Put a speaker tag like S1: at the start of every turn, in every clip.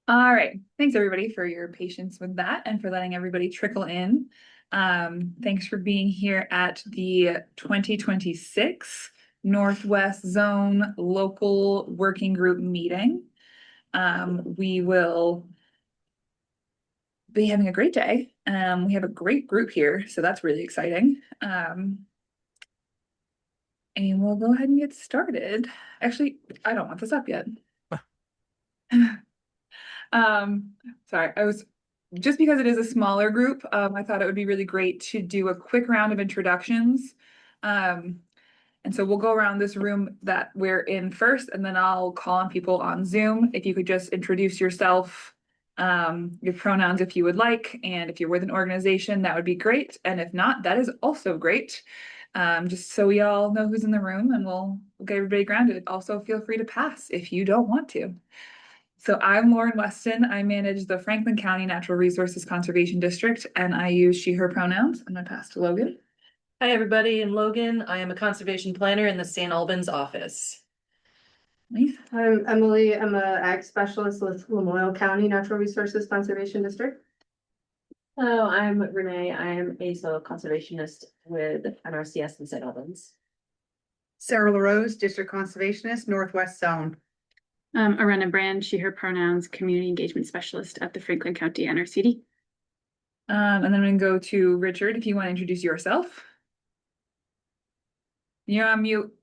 S1: All right. Thanks everybody for your patience with that and for letting everybody trickle in. Thanks for being here at the 2026 Northwest Zone Local Working Group meeting. We will be having a great day. We have a great group here, so that's really exciting. And we'll go ahead and get started. Actually, I don't want this up yet. Sorry, just because it is a smaller group, I thought it would be really great to do a quick round of introductions. And so we'll go around this room that we're in first, and then I'll call on people on Zoom. If you could just introduce yourself, your pronouns if you would like, and if you're with an organization, that would be great. And if not, that is also great. Just so we all know who's in the room and we'll get everybody grounded. Also, feel free to pass if you don't want to. So I'm Lauren Weston. I manage the Franklin County Natural Resources Conservation District, and I use she, her pronouns. I'm going to pass to Logan.
S2: Hi, everybody. I'm Logan. I am a conservation planner in the St. Albans office.
S1: Nice.
S3: I'm Emily. I'm a ag specialist with Lamoille County Natural Resources Conservation District.
S4: Hello, I'm Renee. I am a soil conservationist with NRCS in St. Albans.
S5: Sarah LaRose, District Conservationist, Northwest Zone.
S6: Arena Brand, she, her pronouns, Community Engagement Specialist at the Franklin County NRCD.
S1: And then I'm going to go to Richard, if you want to introduce yourself. You're on mute.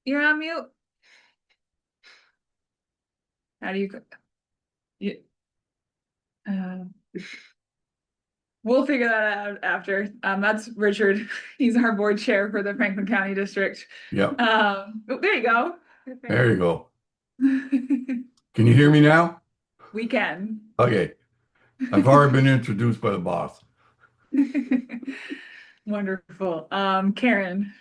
S1: You're on mute. How do you... We'll figure that out after. That's Richard. He's our board chair for the Franklin County District.
S7: Yep.
S1: There you go.
S7: There you go. Can you hear me now?
S1: We can.
S7: Okay. I've already been introduced by the boss.
S1: Wonderful. Karen.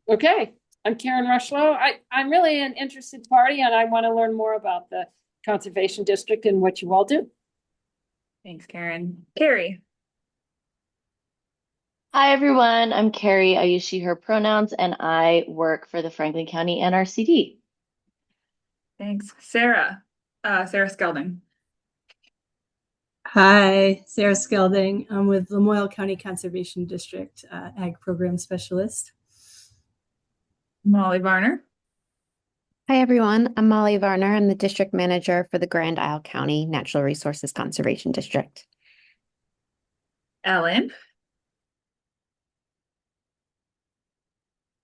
S8: Okay, I'm Karen Rushlow. I'm really an interested party and I want to learn more about the Conservation District and what you all do.
S1: Thanks, Karen. Carrie.
S4: Hi, everyone. I'm Carrie. I use she, her pronouns, and I work for the Franklin County NRCD.
S1: Thanks. Sarah. Sarah Skelding.
S9: Hi, Sarah Skelding. I'm with Lamoille County Conservation District, Ag Program Specialist.
S1: Molly Varner.
S10: Hi, everyone. I'm Molly Varner. I'm the District Manager for the Grand Isle County Natural Resources Conservation District.
S1: Ellen.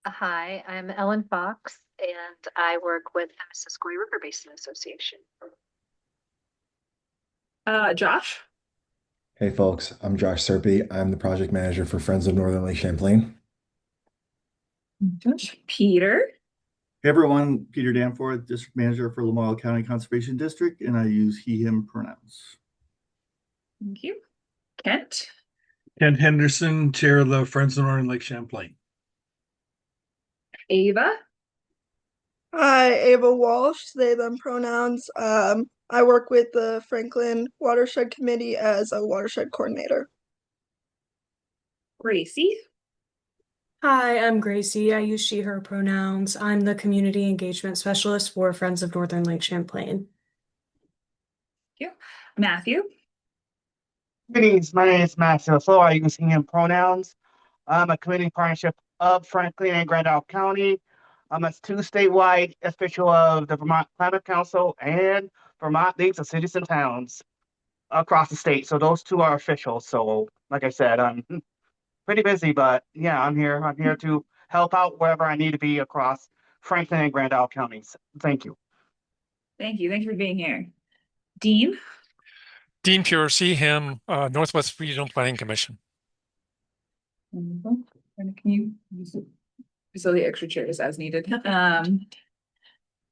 S11: Hi, I'm Ellen Fox, and I work with the Missisquoi River Basin Association.
S1: Josh.
S12: Hey folks, I'm Josh Serpy. I'm the project manager for Friends of Northern Lake Champlain.
S1: Josh. Peter.
S13: Hey everyone, Peter Danforth, District Manager for Lamoille County Conservation District, and I use he, him pronouns.
S1: Thank you. Kent.
S14: Kent Henderson, Chair of the Friends of Northern Lake Champlain.
S1: Ava.
S15: Hi, Ava Walsh, they, them pronouns. I work with the Franklin Watershed Committee as a watershed coordinator.
S1: Gracie.
S16: Hi, I'm Gracie. I use she, her pronouns. I'm the Community Engagement Specialist for Friends of Northern Lake Champlain.
S1: Thank you. Matthew.
S17: Greetings, my name is Matthew. So I use he, him pronouns. I'm a community partnership of Franklin and Grand Isle County. I'm a two statewide official of the Vermont Climate Council and Vermont Leagues of Cities and Towns across the state. So those two are official. So like I said, I'm pretty busy, but yeah, I'm here. I'm here to help out wherever I need to be across Franklin and Grand Isle counties. Thank you.
S1: Thank you. Thanks for being here. Dean.
S18: Dean Pure, see him, Northwest Regional Planning Commission.
S1: Can you use the extra chairs as needed?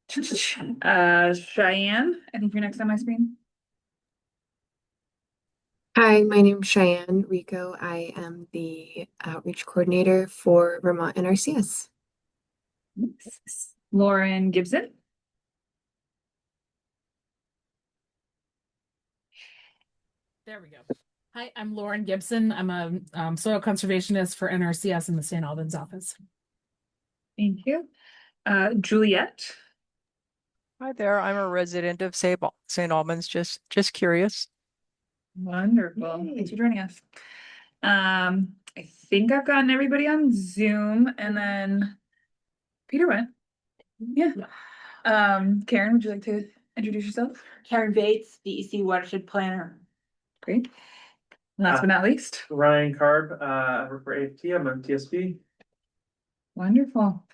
S1: Cheyenne, I think you're next on my screen.
S19: Hi, my name's Cheyenne Rico. I am the outreach coordinator for Vermont NRCS.
S1: Lauren Gibson.
S20: There we go. Hi, I'm Lauren Gibson. I'm a soil conservationist for NRCS in the St. Albans office.
S1: Thank you. Juliet.
S21: Hi there, I'm a resident of St. Albans, just curious.
S1: Wonderful. Thanks for joining us. I think I've gotten everybody on Zoom, and then Peter went. Yeah. Karen, would you like to introduce yourself?
S22: Karen Bates, DEC Watershed Planner.
S1: Great. Last but not least,
S23: Ryan Carb, I work for AFT, I'm on TSB.
S1: wonderful.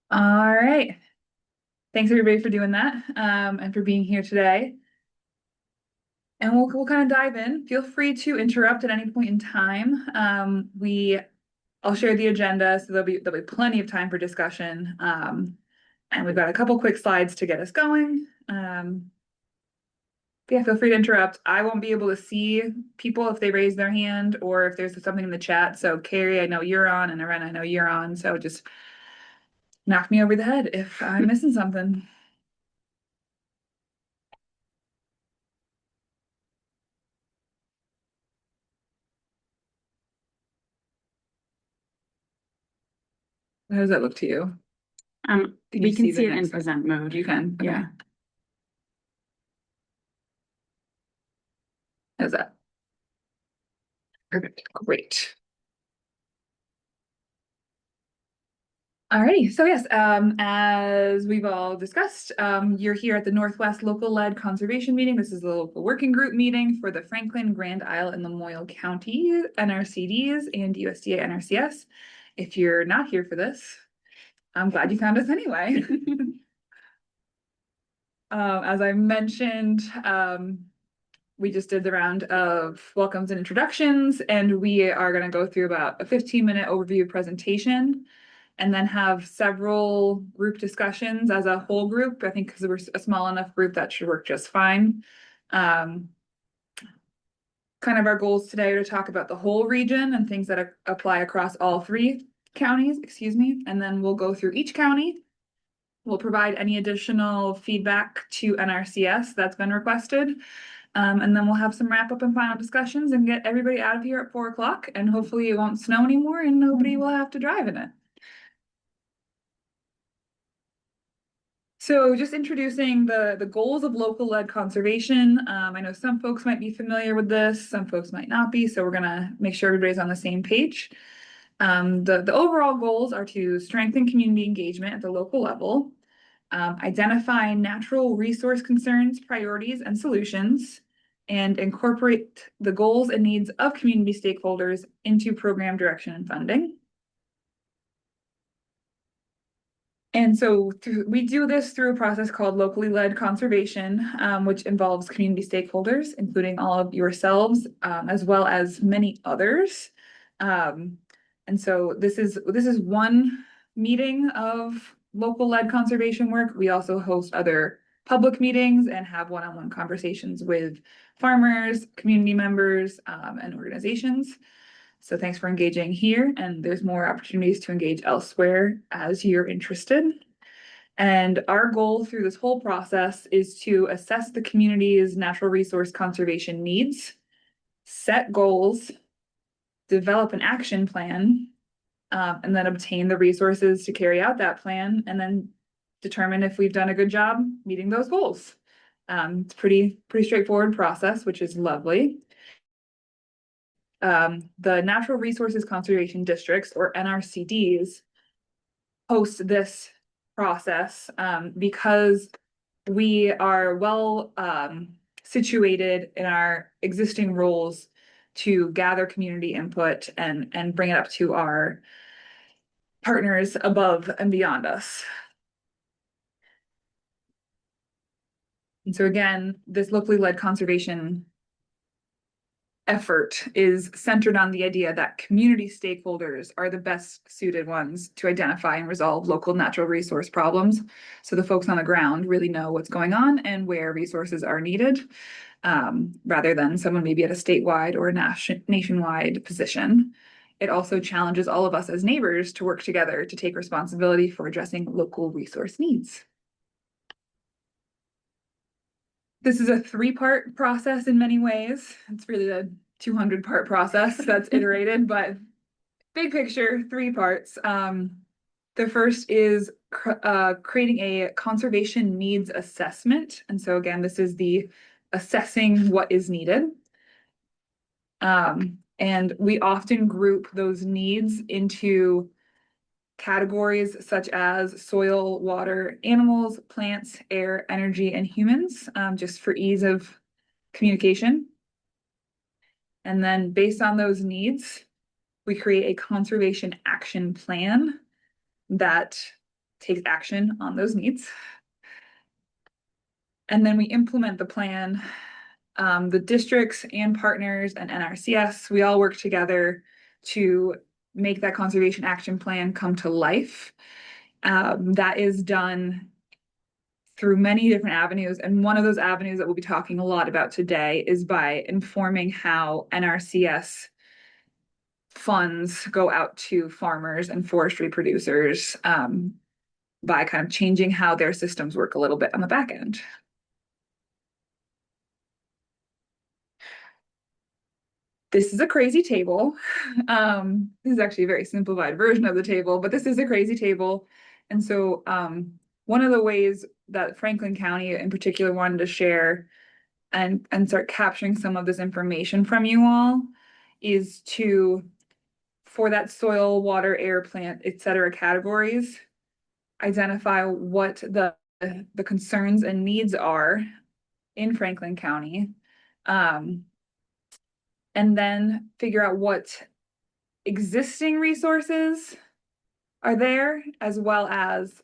S1: All right. Thanks everybody for doing that, and for being here today. And we'll kind of dive in. Feel free to interrupt at any point in time. I'll share the agenda, so there'll be plenty of time for discussion. And we've got a couple quick slides to get us going. Yeah, feel free to interrupt. I won't be able to see people if they raise their hand or if there's something in the chat. So Carrie, I know you're on, and Aren, I know you're on. So just knock me over the head if I'm missing something. How does that look to you? Can
S6: We
S1: you
S6: can
S1: see
S6: see
S1: the
S6: it in
S1: next-
S6: present mode.
S1: You can, okay.
S6: Yeah.
S1: How's that? Perfect, great. Alrighty, so yes, as we've all discussed, you're here at the Northwest Local Led Conservation Meeting. This is the local working group meeting for the Franklin, Grand Isle, and Lamoille County NRCDs and USDA NRCS. If you're not here for this, I'm glad you found us anyway. As I mentioned, we just did the round of welcomes and introductions, and we are going to go through about a 15-minute overview presentation and then have several group discussions as a whole group. I think because we're a small enough group, that should work just fine. Kind of our goals today are to talk about the whole region and things that apply across all 3 counties, excuse me, and then we'll go through each county. We'll provide any additional feedback to NRCS that's been requested. And then we'll have some wrap up and final discussions and get everybody out of here at 4 o'clock, and hopefully it won't snow anymore and nobody will have to drive in it. So just introducing the goals of local led conservation. I know some folks might be familiar with this, some folks might not be, so we're gonna make sure everybody's on the same page. The overall goals are to strengthen community engagement at the local level, identify natural resource concerns, priorities, and solutions, and incorporate the goals and needs of community stakeholders into program direction and funding. And so we do this through a process called locally led conservation, which involves community stakeholders, including all of yourselves, as well as many others. And so this is one meeting of local led conservation work. We also host other public meetings and have one-on-one conversations with farmers, community members, and organizations. So thanks for engaging here, and there's more opportunities to engage elsewhere as you're interested. And our goal through this whole process is to assess the community's natural resource conservation needs, set goals, develop an action plan, and then obtain the resources to carry out that plan, and then determine if we've done a good job meeting those goals. It's pretty straightforward process, which is lovely. The Natural Resources Conservation Districts, or NRCDs, host this process because we are well situated in our existing roles to gather community input and bring it up to our partners above and beyond us. And so again, this locally led conservation effort is centered on the idea that community stakeholders are the best suited ones to identify and resolve local natural resource problems. So the folks on the ground really know what's going on and where resources are needed, rather than someone maybe at a statewide or a nationwide position. It also challenges all of us as neighbors to work together to take responsibility for addressing local resource needs. This is a 3-part process in many ways. It's really a 200-part process that's iterated, but big picture, 3 parts. The first is creating a conservation needs assessment. And so again, this is the assessing what is needed. And we often group those needs into categories such as soil, water, animals, plants, air, energy, and humans, just for ease of communication. And then based on those needs, we create a conservation action plan that takes action on those needs. And then we implement the plan. The districts and partners and NRCS, we all work together to make that conservation action plan come to life. That is done through many different avenues. And one of those avenues that we'll be talking a lot about today is by informing how NRCS funds go out to farmers and forestry producers, by kind of changing how their systems work a little bit on the back end. This is a crazy table. This is actually a very simplified version of the table, but this is a crazy table. And so one of the ways that Franklin County in particular wanted to share and start capturing some of this information from you all is to, for that soil, water, air, plant, etc. categories, identify what the concerns and needs are in Franklin County, and then figure out what existing resources are there, as well as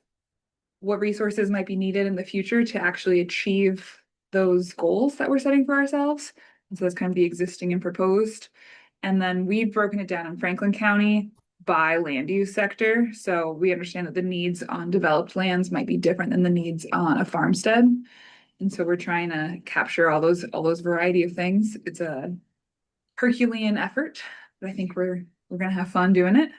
S1: what resources might be needed in the future to actually achieve those goals that we're setting for ourselves. And so that's kind of the existing and proposed. And then we've broken it down in Franklin County by land use sector. So we understand that the needs on developed lands might be different than the needs on a farmstead. And so we're trying to capture all those variety of things. It's a Herculean effort, but I think we're gonna have fun doing it.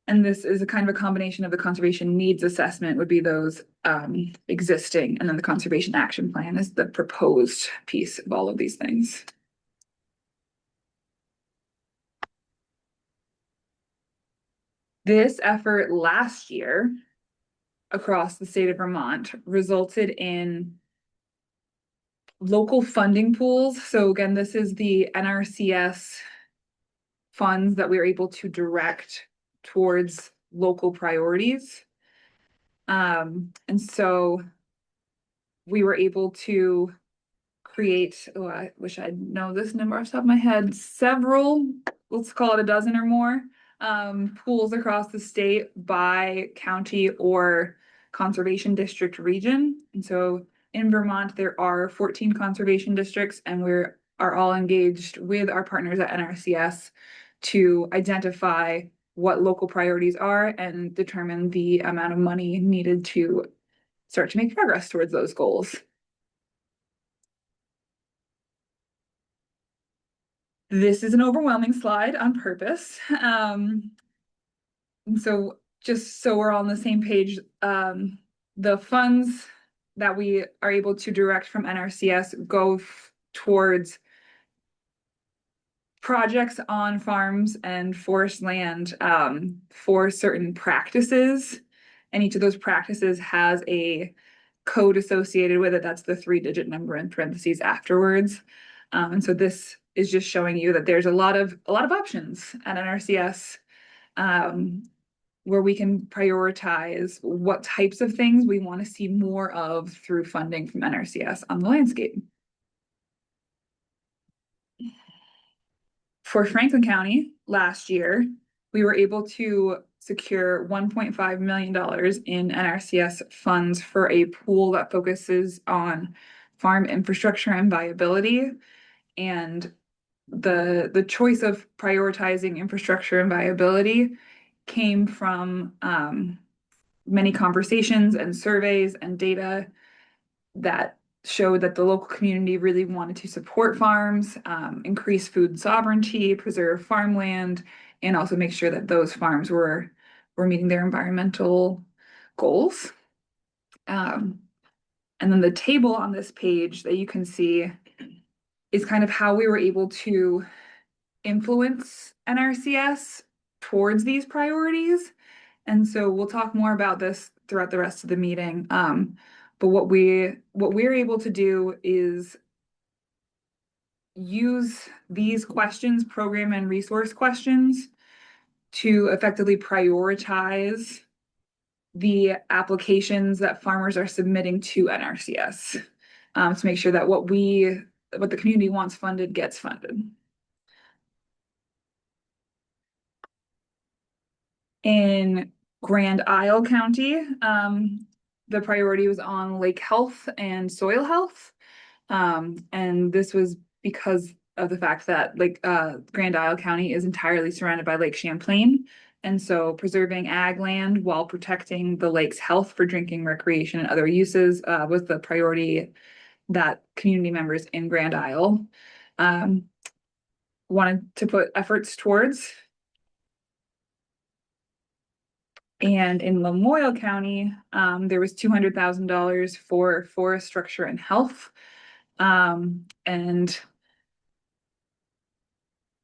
S1: And this is a kind of a combination of the conservation needs assessment would be those existing, and then the conservation action plan is the proposed piece of all of these things. This effort last year across the state of Vermont resulted in local funding pools. So again, this is the NRCS funds that we are able to direct towards local priorities. And so we were able to create, oh, I wish I'd know this number off the top of my head, several, let's call it a dozen or more, pools across the state by county or conservation district region. And so in Vermont, there are 14 conservation districts, and we are all engaged with our partners at NRCS to identify what local priorities are and determine the amount of money needed to start to make progress towards those goals. This is an overwhelming slide on purpose. And so just so we're all on the same page, the funds that we are able to direct from NRCS go towards projects on farms and forest land for certain practices. And each of those practices has a code associated with it. That's the 3-digit number in parentheses afterwards. And so this is just showing you that there's a lot of options at NRCS, where we can prioritize what types of things we want to see more of through funding from NRCS on the landscape. For Franklin County last year, we were able to secure $1.5 million in NRCS funds for a pool that focuses on farm infrastructure and viability. And the choice of prioritizing infrastructure and viability came from many conversations and surveys and data that showed that the local community really wanted to support farms, increase food sovereignty, preserve farmland, and also make sure that those farms were meeting their environmental goals. And then the table on this page that you can see is kind of how we were able to influence NRCS towards these priorities. And so we'll talk more about this throughout the rest of the meeting. But what we're able to do is use these questions, program and resource questions, to effectively prioritize the applications that farmers are submitting to NRCS, to make sure that what the community wants funded gets funded. In Grand Isle County, the priority was on lake health and soil health. And this was because of the fact that Grand Isle County is entirely surrounded by Lake Champlain. And so preserving ag land while protecting the lake's health for drinking, recreation, and other uses was the priority that community members in Grand Isle wanted to put efforts towards. And in Lamoille County, there was $200,000 for forest structure and health. And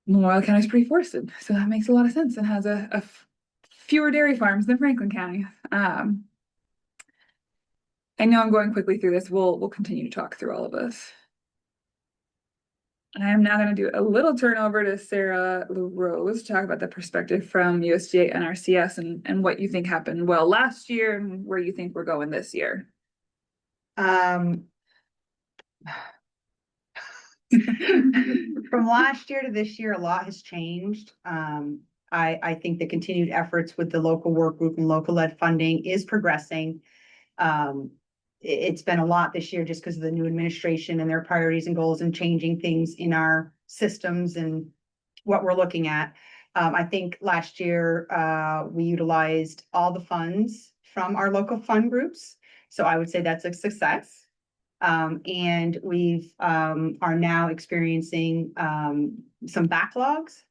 S1: Lamoille County is pretty forested, so that makes a lot of sense and has fewer dairy farms than Franklin County. I know I'm going quickly through this. We'll continue to talk through all of this. I am now going to do a little turnover to Sarah LaRose to talk about the perspective from USDA NRCS and what you think happened well last year and where you think we're going this year.
S2: From last year to this year, a lot has changed. I think the continued efforts with the local work group and local led funding is progressing. It's been a lot this year just because of the new administration and their priorities and goals and changing things in our systems and what we're looking at. I think last year we utilized all the funds from our local fund groups. So I would say that's a success. And we've are now experiencing some backlogs.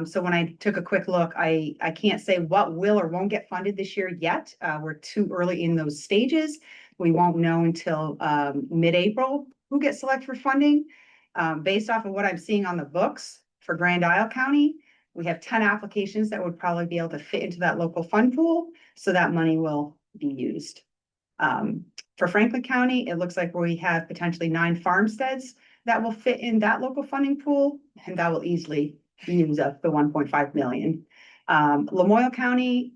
S2: So when I took a quick look, I can't say what will or won't get funded this year yet. We're too early in those stages. We won't know until mid-April who gets selected for funding. Based off of what I'm seeing on the books for Grand Isle County, we have 10 applications that would probably be able to fit into that local fund pool. So that money will be used. For Franklin County, it looks like we have potentially 9 farmsteads that will fit in that local funding pool, and that will easily use up the 1.5 million. Lamoille County,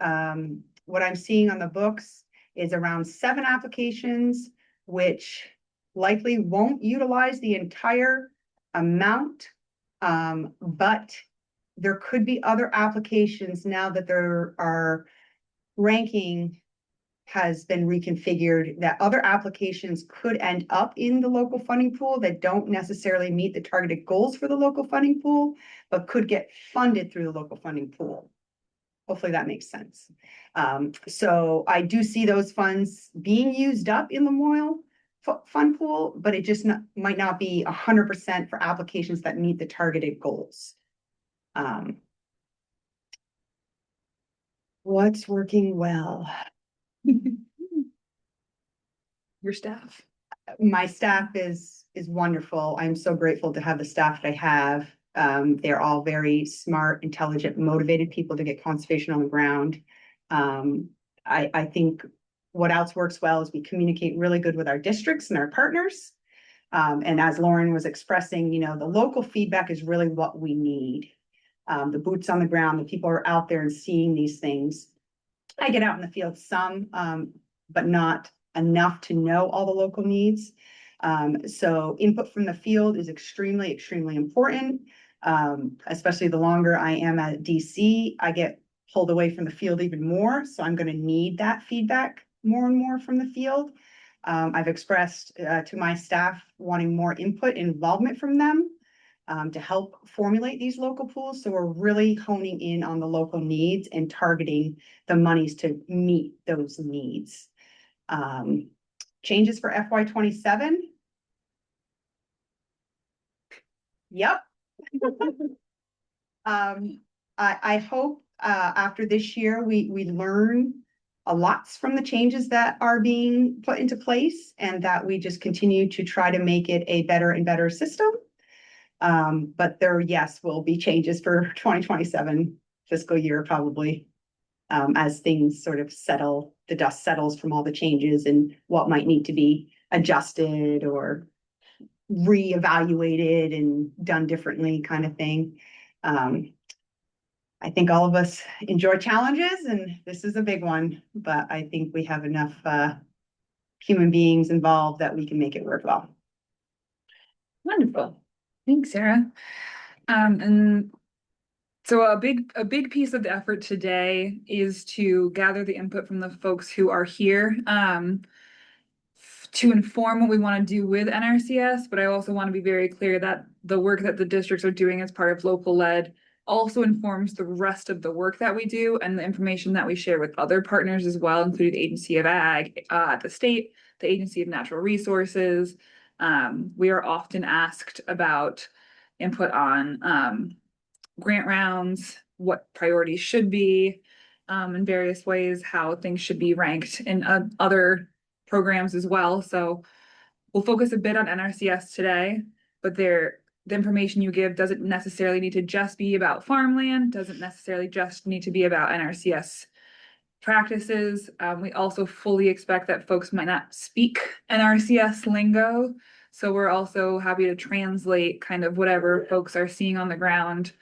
S2: what I'm seeing on the books is around 7 applications, which likely won't utilize the entire amount, but there could be other applications now that there are ranking has been reconfigured, that other applications could end up in the local funding pool that don't necessarily meet the targeted goals for the local funding pool, but could get funded through the local funding pool. Hopefully that makes sense. So I do see those funds being used up in the Lamoille fund pool, but it just might not be 100% for applications that meet the targeted goals. What's working well?
S1: Your staff.
S2: My staff is wonderful. I'm so grateful to have the staff that I have. They're all very smart, intelligent, motivated people to get conservation on the ground. I think what else works well is we communicate really good with our districts and our partners. And as Lauren was expressing, you know, the local feedback is really what we need. The boots on the ground, the people are out there and seeing these things. I get out in the field some, but not enough to know all the local needs. So input from the field is extremely, extremely important. Especially the longer I am at DC, I get pulled away from the field even more. So I'm going to need that feedback more and more from the field. I've expressed to my staff wanting more input and involvement from them to help formulate these local pools. So we're really honing in on the local needs and targeting the monies to meet those needs. Changes for FY27. Yep. I hope after this year we learn a lot from the changes that are being put into place and that we just continue to try to make it a better and better system. But there, yes, will be changes for 2027 fiscal year probably. As things sort of settle, the dust settles from all the changes and what might need to be adjusted or reevaluated and done differently kind of thing. I think all of us enjoy challenges, and this is a big one, but I think we have enough human beings involved that we can make it work well.
S1: Wonderful. Thanks, Sarah. And so a big piece of the effort today is to gather the input from the folks who are here to inform what we want to do with NRCS, but I also want to be very clear that the work that the districts are doing as part of local led also informs the rest of the work that we do and the information that we share with other partners as well, including the Agency of Ag at the state, the Agency of Natural Resources. We are often asked about input on grant rounds, what priorities should be in various ways, how things should be ranked in other programs as well. So we'll focus a bit on NRCS today, but the information you give doesn't necessarily need to just be about farmland, doesn't necessarily just need to be about NRCS practices. We also fully expect that folks might not speak NRCS lingo. So we're also happy to translate kind of whatever folks are seeing on the ground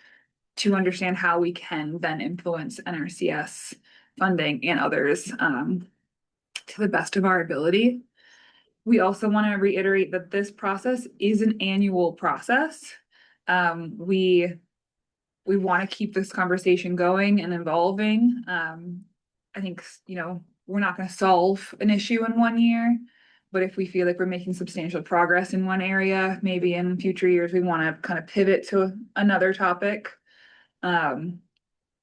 S1: to understand how we can then influence NRCS funding and others to the best of our ability. We also want to reiterate that this process is an annual process. We want to keep this conversation going and evolving. I think, we're not going to solve an issue in 1 year, but if we feel like we're making substantial progress in one area, maybe in future years, we want to kind of pivot to another topic.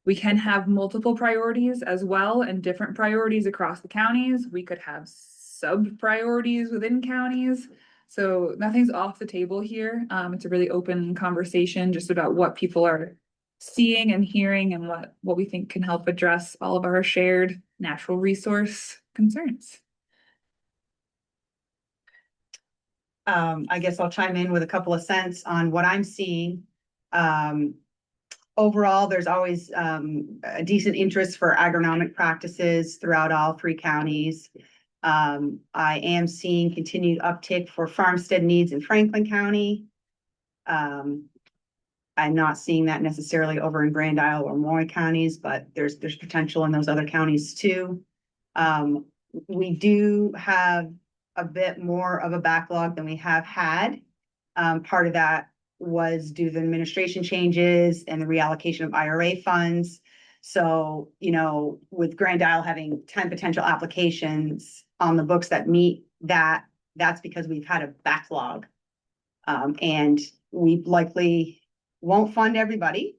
S1: We can have multiple priorities as well and different priorities across the counties. We could have sub priorities within counties. So nothing's off the table here. It's a really open conversation just about what people are seeing and hearing and what we think can help address all of our shared natural resource concerns.
S2: I guess I'll chime in with a couple of cents on what I'm seeing. Overall, there's always a decent interest for agronomic practices throughout all 3 counties. I am seeing continued uptick for farmstead needs in Franklin County. I'm not seeing that necessarily over in Grand Isle or Moy counties, but there's potential in those other counties too. We do have a bit more of a backlog than we have had. Part of that was due to the administration changes and the reallocation of IRA funds. So, with Grand Isle having 10 potential applications on the books that meet that, that's because we've had a backlog. And we likely won't fund everybody.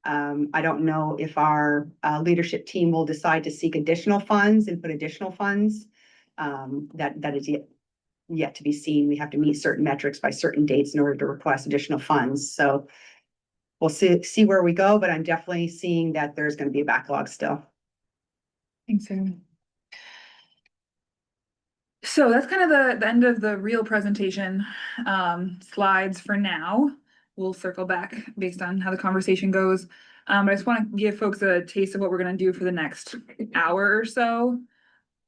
S2: I don't know if our leadership team will decide to seek additional funds and put additional funds. That is yet to be seen. We have to meet certain metrics by certain dates in order to request additional funds. So we'll see where we go, but I'm definitely seeing that there's going to be a backlog still.
S1: Thanks, Sarah. So that's kind of the end of the real presentation slides for now. We'll circle back based on how the conversation goes. But I just want to give folks a taste of what we're going to do for the next hour or so.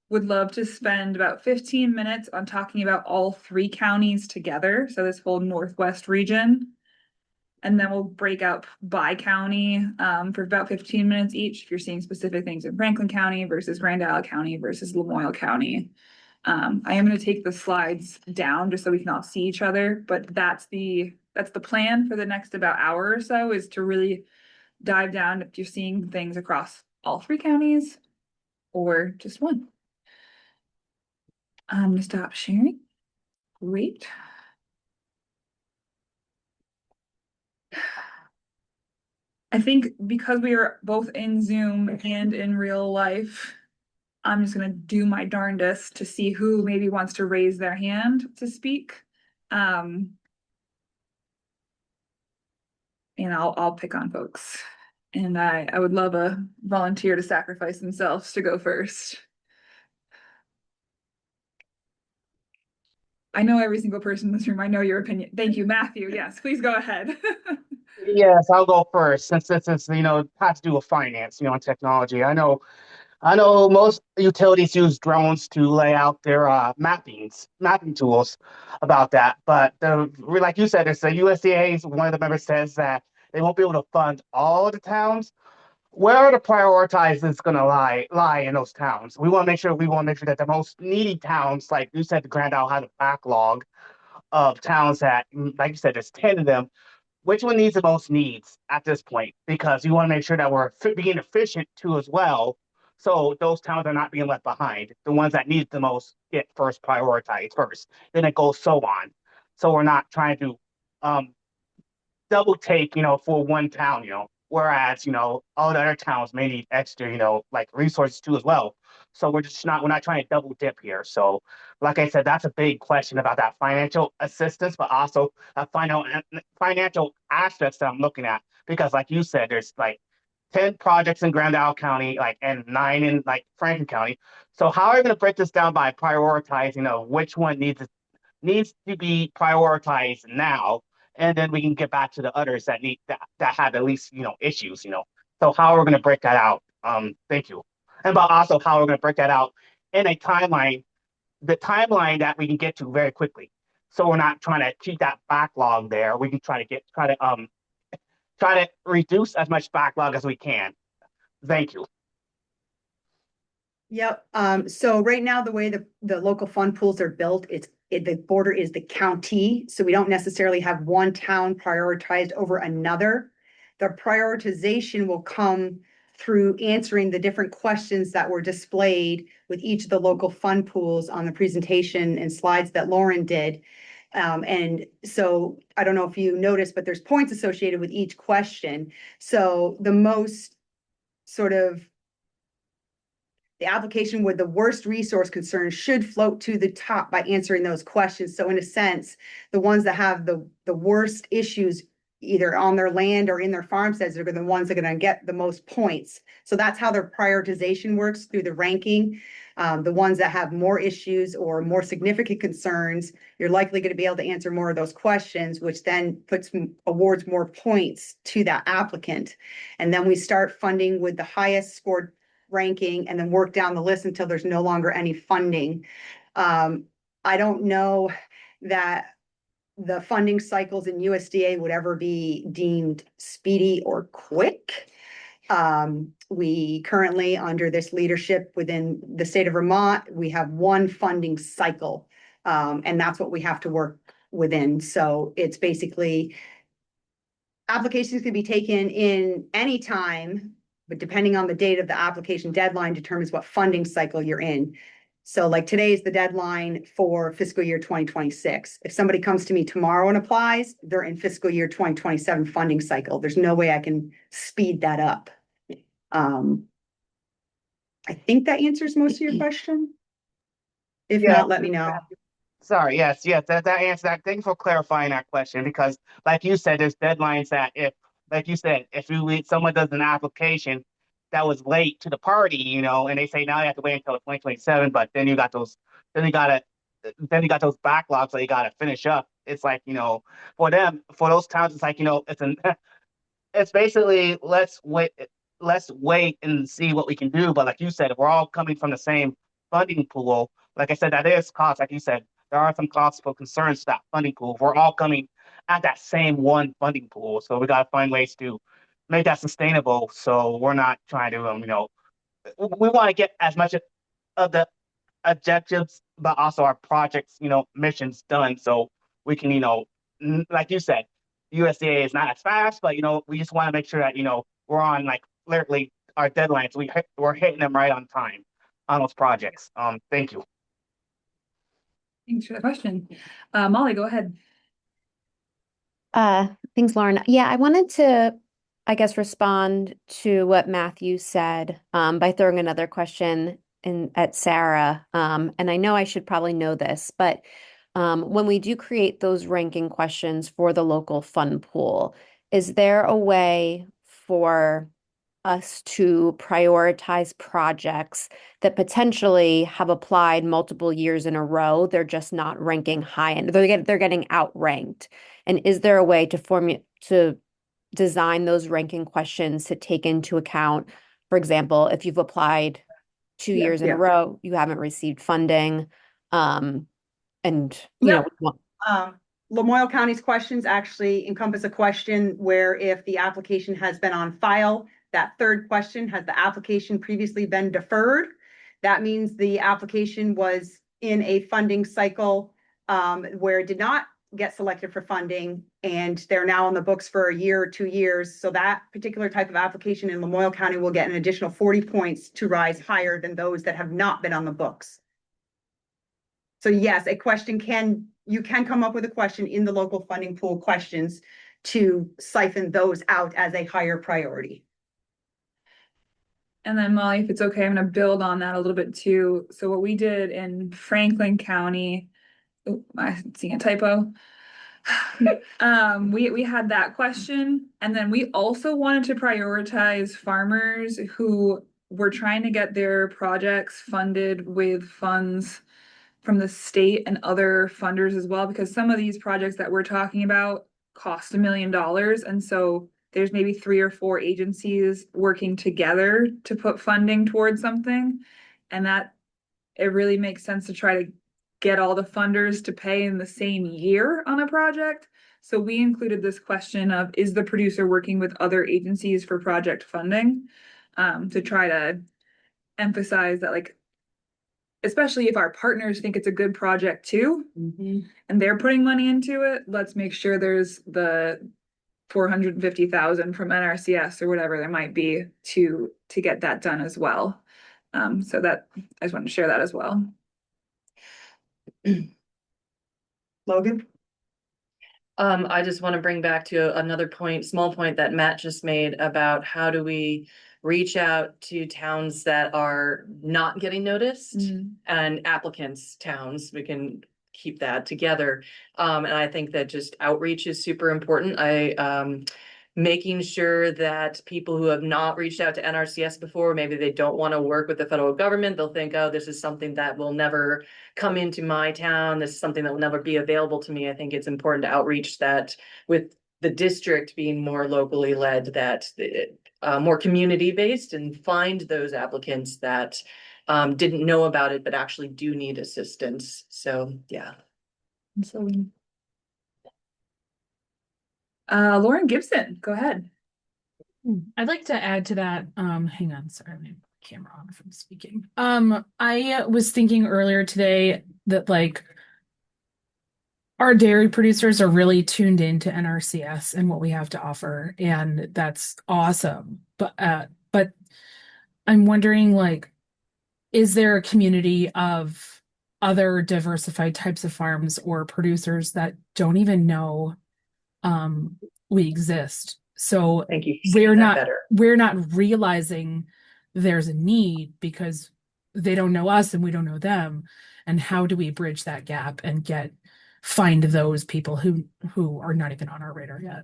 S1: Would love to spend about 15 minutes on talking about all 3 counties together. So this whole Northwest region. And then we'll break out by county for about 15 minutes each. If you're seeing specific things in Franklin County versus Grand Isle County versus Lamoille County. I am going to take the slides down just so we can all see each other, but that's the plan for the next about hour or so, is to really dive down if you're seeing things across all 3 counties or just one. I'm going to stop sharing. Great. I think because we are both in Zoom and in real life, I'm just going to do my darndest to see who maybe wants to raise their hand to speak. And I'll pick on folks. And I would love a volunteer to sacrifice themselves to go first. I know every single person in this room. I know your opinion. Thank you, Matthew. Yes, please go ahead.
S17: Yes, I'll go first since this is, has to do with finance, and technology. I know most utilities use drones to lay out their mapping tools about that. But like you said, it's the USDA, one of the members says that they won't be able to fund all of the towns. Where are the prioritizers going to lie in those towns? We want to make sure that the most needy towns, like you said, the Grand Isle has a backlog of towns that, like you said, there's 10 of them. Which one needs the most needs at this point? Because you want to make sure that we're being efficient too as well. So those towns are not being left behind. The ones that need the most get first prioritized first. Then it goes so on. So we're not trying to um, double take, for one town, whereas, all the other towns may need extra, like resources too as well. So we're not trying to double dip here. So, like I said, that's a big question about that financial assistance, but also a financial aspects that I'm looking at. Because like you said, there's like 10 projects in Grand Isle County, like, and 9 in like Franklin County. So how are you going to break this down by prioritizing, which one needs to be prioritized now, and then we can get back to the others that have at least issues. So how are we going to break that out? Thank you. And but also how we're going to break that out in a timeline, the timeline that we can get to very quickly. So we're not trying to keep that backlog there. We can try to reduce as much backlog as we can. Thank you.
S2: Yep. So right now, the way the local fund pools are built, the border is the county. So we don't necessarily have one town prioritized over another. The prioritization will come through answering the different questions that were displayed with each of the local fund pools on the presentation and slides that Lauren did. And so I don't know if you noticed, but there's points associated with each question. So the most sort of the application with the worst resource concerns should float to the top by answering those questions. So in a sense, the ones that have the worst issues either on their land or in their farmsteads are the ones that are going to get the most points. So that's how their prioritization works through the ranking. The ones that have more issues or more significant concerns, you're likely going to be able to answer more of those questions, which then awards more points to that applicant. And then we start funding with the highest scored ranking and then work down the list until there's no longer any funding. I don't know that the funding cycles in USDA would ever be deemed speedy or quick. We currently, under this leadership within the state of Vermont, we have one funding cycle, and that's what we have to work within. So it's basically applications can be taken in any time, but depending on the date of the application deadline determines what funding cycle you're in. So like today is the deadline for fiscal year 2026. If somebody comes to me tomorrow and applies, they're in fiscal year 2027 funding cycle. There's no way I can speed that up. I think that answers most of your question. If
S17: Yeah.
S2: not, let me know.
S17: Sorry, yes, that answers that. Thank you for clarifying that question because, like you said, there's deadlines that like you said, if someone does an application that was late to the party, and they say now you have to wait until 2027, but then you got those, then you got those backlogs that you got to finish up. It's like, for those towns, it's like, it's basically let's wait and see what we can do. But like you said, if we're all coming from the same funding pool, like I said, that is cost. Like you said, there are some costs for concerns to that funding pool. We're all coming at that same one funding pool, so we got to find ways to make that sustainable. So we're not trying to, we want to get as much of the objectives, but also our projects, missions done, so we can, like you said, USDA is not as fast, but we just want to make sure that we're on like literally our deadlines. We're hitting them right on time on those projects. Thank you.
S1: Thanks for the question. Molly, go ahead.
S10: Thanks, Lauren. Yeah, I wanted to, I guess, respond to what Matthew said by throwing another question at Sarah. And I know I should probably know this, but when we do create those ranking questions for the local fund pool, is there a way for us to prioritize projects that potentially have applied multiple years in a row? They're just not ranking high and they're getting outranked. And is there a way to design those ranking questions to take into account, for example, if you've applied 2 years in a row, you haven't received funding. And you know,
S2: Lamoille County's questions actually encompass a question where if the application has been on file, that third question, has the application previously been deferred? That means the application was in a funding cycle where it did not get selected for funding, and they're now on the books for a year or 2 years. So that particular type of application in Lamoille County will get an additional 40 points to rise higher than those that have not been on the books. So yes, you can come up with a question in the local funding pool questions to siphon those out as a higher priority.
S1: And then Molly, if it's okay, I'm going to build on that a little bit too. So what we did in Franklin County, I'm seeing a typo. We had that question, and then we also wanted to prioritize farmers who were trying to get their projects funded with funds from the state and other funders as well, because some of these projects that we're talking about cost $1 million. And so there's maybe 3 or 4 agencies working together to put funding towards something. And that it really makes sense to try to get all the funders to pay in the same year on a project. So we included this question of, is the producer working with other agencies for project funding? To try to emphasize that, like, especially if our partners think it's a good project too, and they're putting money into it, let's make sure there's the 450,000 from NRCS or whatever there might be to get that done as well. So that I just wanted to share that as well.
S2: Logan?
S3: I just want to bring back to another small point that Matt just made about how do we reach out to towns that are not getting noticed and applicants towns. We can keep that together. And I think that just outreach is super important. Making sure that people who have not reached out to NRCS before, maybe they don't want to work with the federal government, they'll think, oh, this is something that will never come into my town. This is something that will never be available to me. I think it's important to outreach that with the district being more locally led, that more community based, and find those applicants that didn't know about it, but actually do need assistance. So, yeah.
S1: So Lauren Gibson, go ahead.
S20: I'd like to add to that. Hang on, sorry, let me put the camera on if I'm speaking. I was thinking earlier today that like our dairy producers are really tuned into NRCS and what we have to offer, and that's awesome. But I'm wondering, like, is there a community of other diversified types of farms or producers that don't even know we exist? So
S3: thank you.
S20: We're not realizing there's a need because they don't know us and we don't know them. And how do we bridge that gap and find those people who are not even on our radar yet?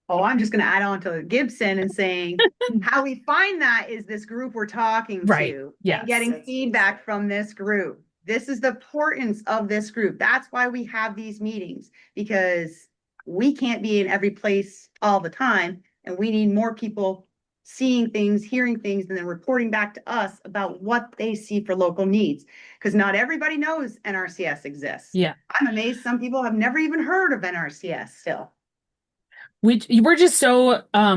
S2: Oh, I'm just going to add on to Gibson and saying how we find that is this group we're talking to,
S20: yes,
S2: and getting feedback from this group. This is the importance of this group. That's why we have these meetings, because we can't be in every place all the time, and we need more people seeing things, hearing things, and then reporting back to us about what they see for local needs. Because not everybody knows NRCS exists.
S20: Yeah.
S2: I'm amazed some people have never even heard of NRCS still.
S20: We're just so I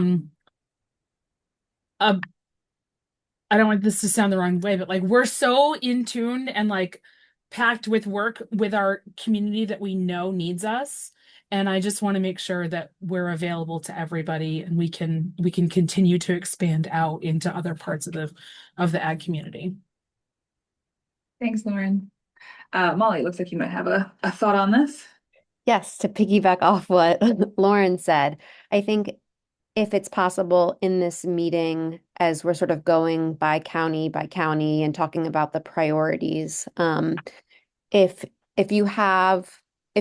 S20: don't want this to sound the wrong way, but like we're so in tune and like packed with work with our community that we know needs us. And I just want to make sure that we're available to everybody, and we can continue to expand out into other parts of the ag community.
S1: Thanks, Lauren. Molly, it looks like you might have a thought on this.
S10: Yes, to piggyback off what Lauren said, I think if it's possible in this meeting, as we're sort of going by county and talking about the priorities, if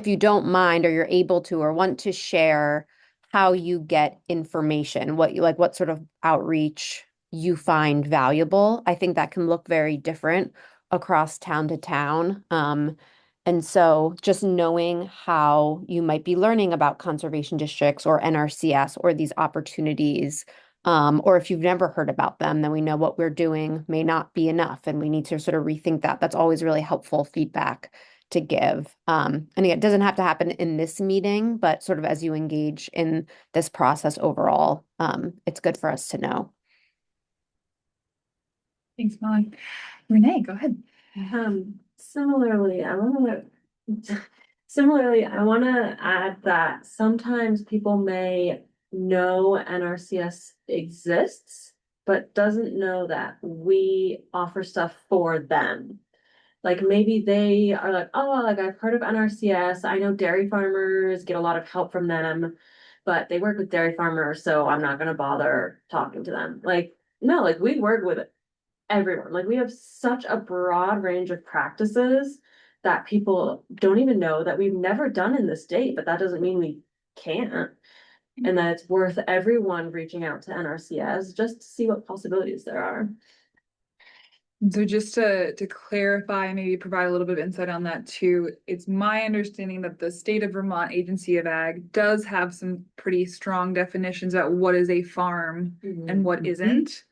S10: you don't mind, or you're able to or want to share how you get information, what sort of outreach you find valuable, I think that can look very different across town to town. And so just knowing how you might be learning about conservation districts or NRCS or these opportunities, or if you've never heard about them, then we know what we're doing may not be enough and we need to sort of rethink that. That's always really helpful feedback to give. And again, it doesn't have to happen in this meeting, but sort of as you engage in this process overall, it's good for us to know.
S1: Thanks, Molly. Renee, go ahead.
S4: Similarly, I want to add that sometimes people may know NRCS exists, but doesn't know that we offer stuff for them. Like maybe they are like, oh, like I've heard of NRCS. I know dairy farmers get a lot of help from them, but they work with dairy farmers, so I'm not gonna bother talking to them. Like, no, like we work with everyone. Like we have such a broad range of practices that people don't even know that we've never done in the state, but that doesn't mean we can't. And that it's worth everyone reaching out to NRCS just to see what possibilities there are.
S1: So just to clarify, maybe provide a little bit of insight on that too, it's my understanding that the State of Vermont Agency of Ag does have some pretty strong definitions about what is a farm and what isn't.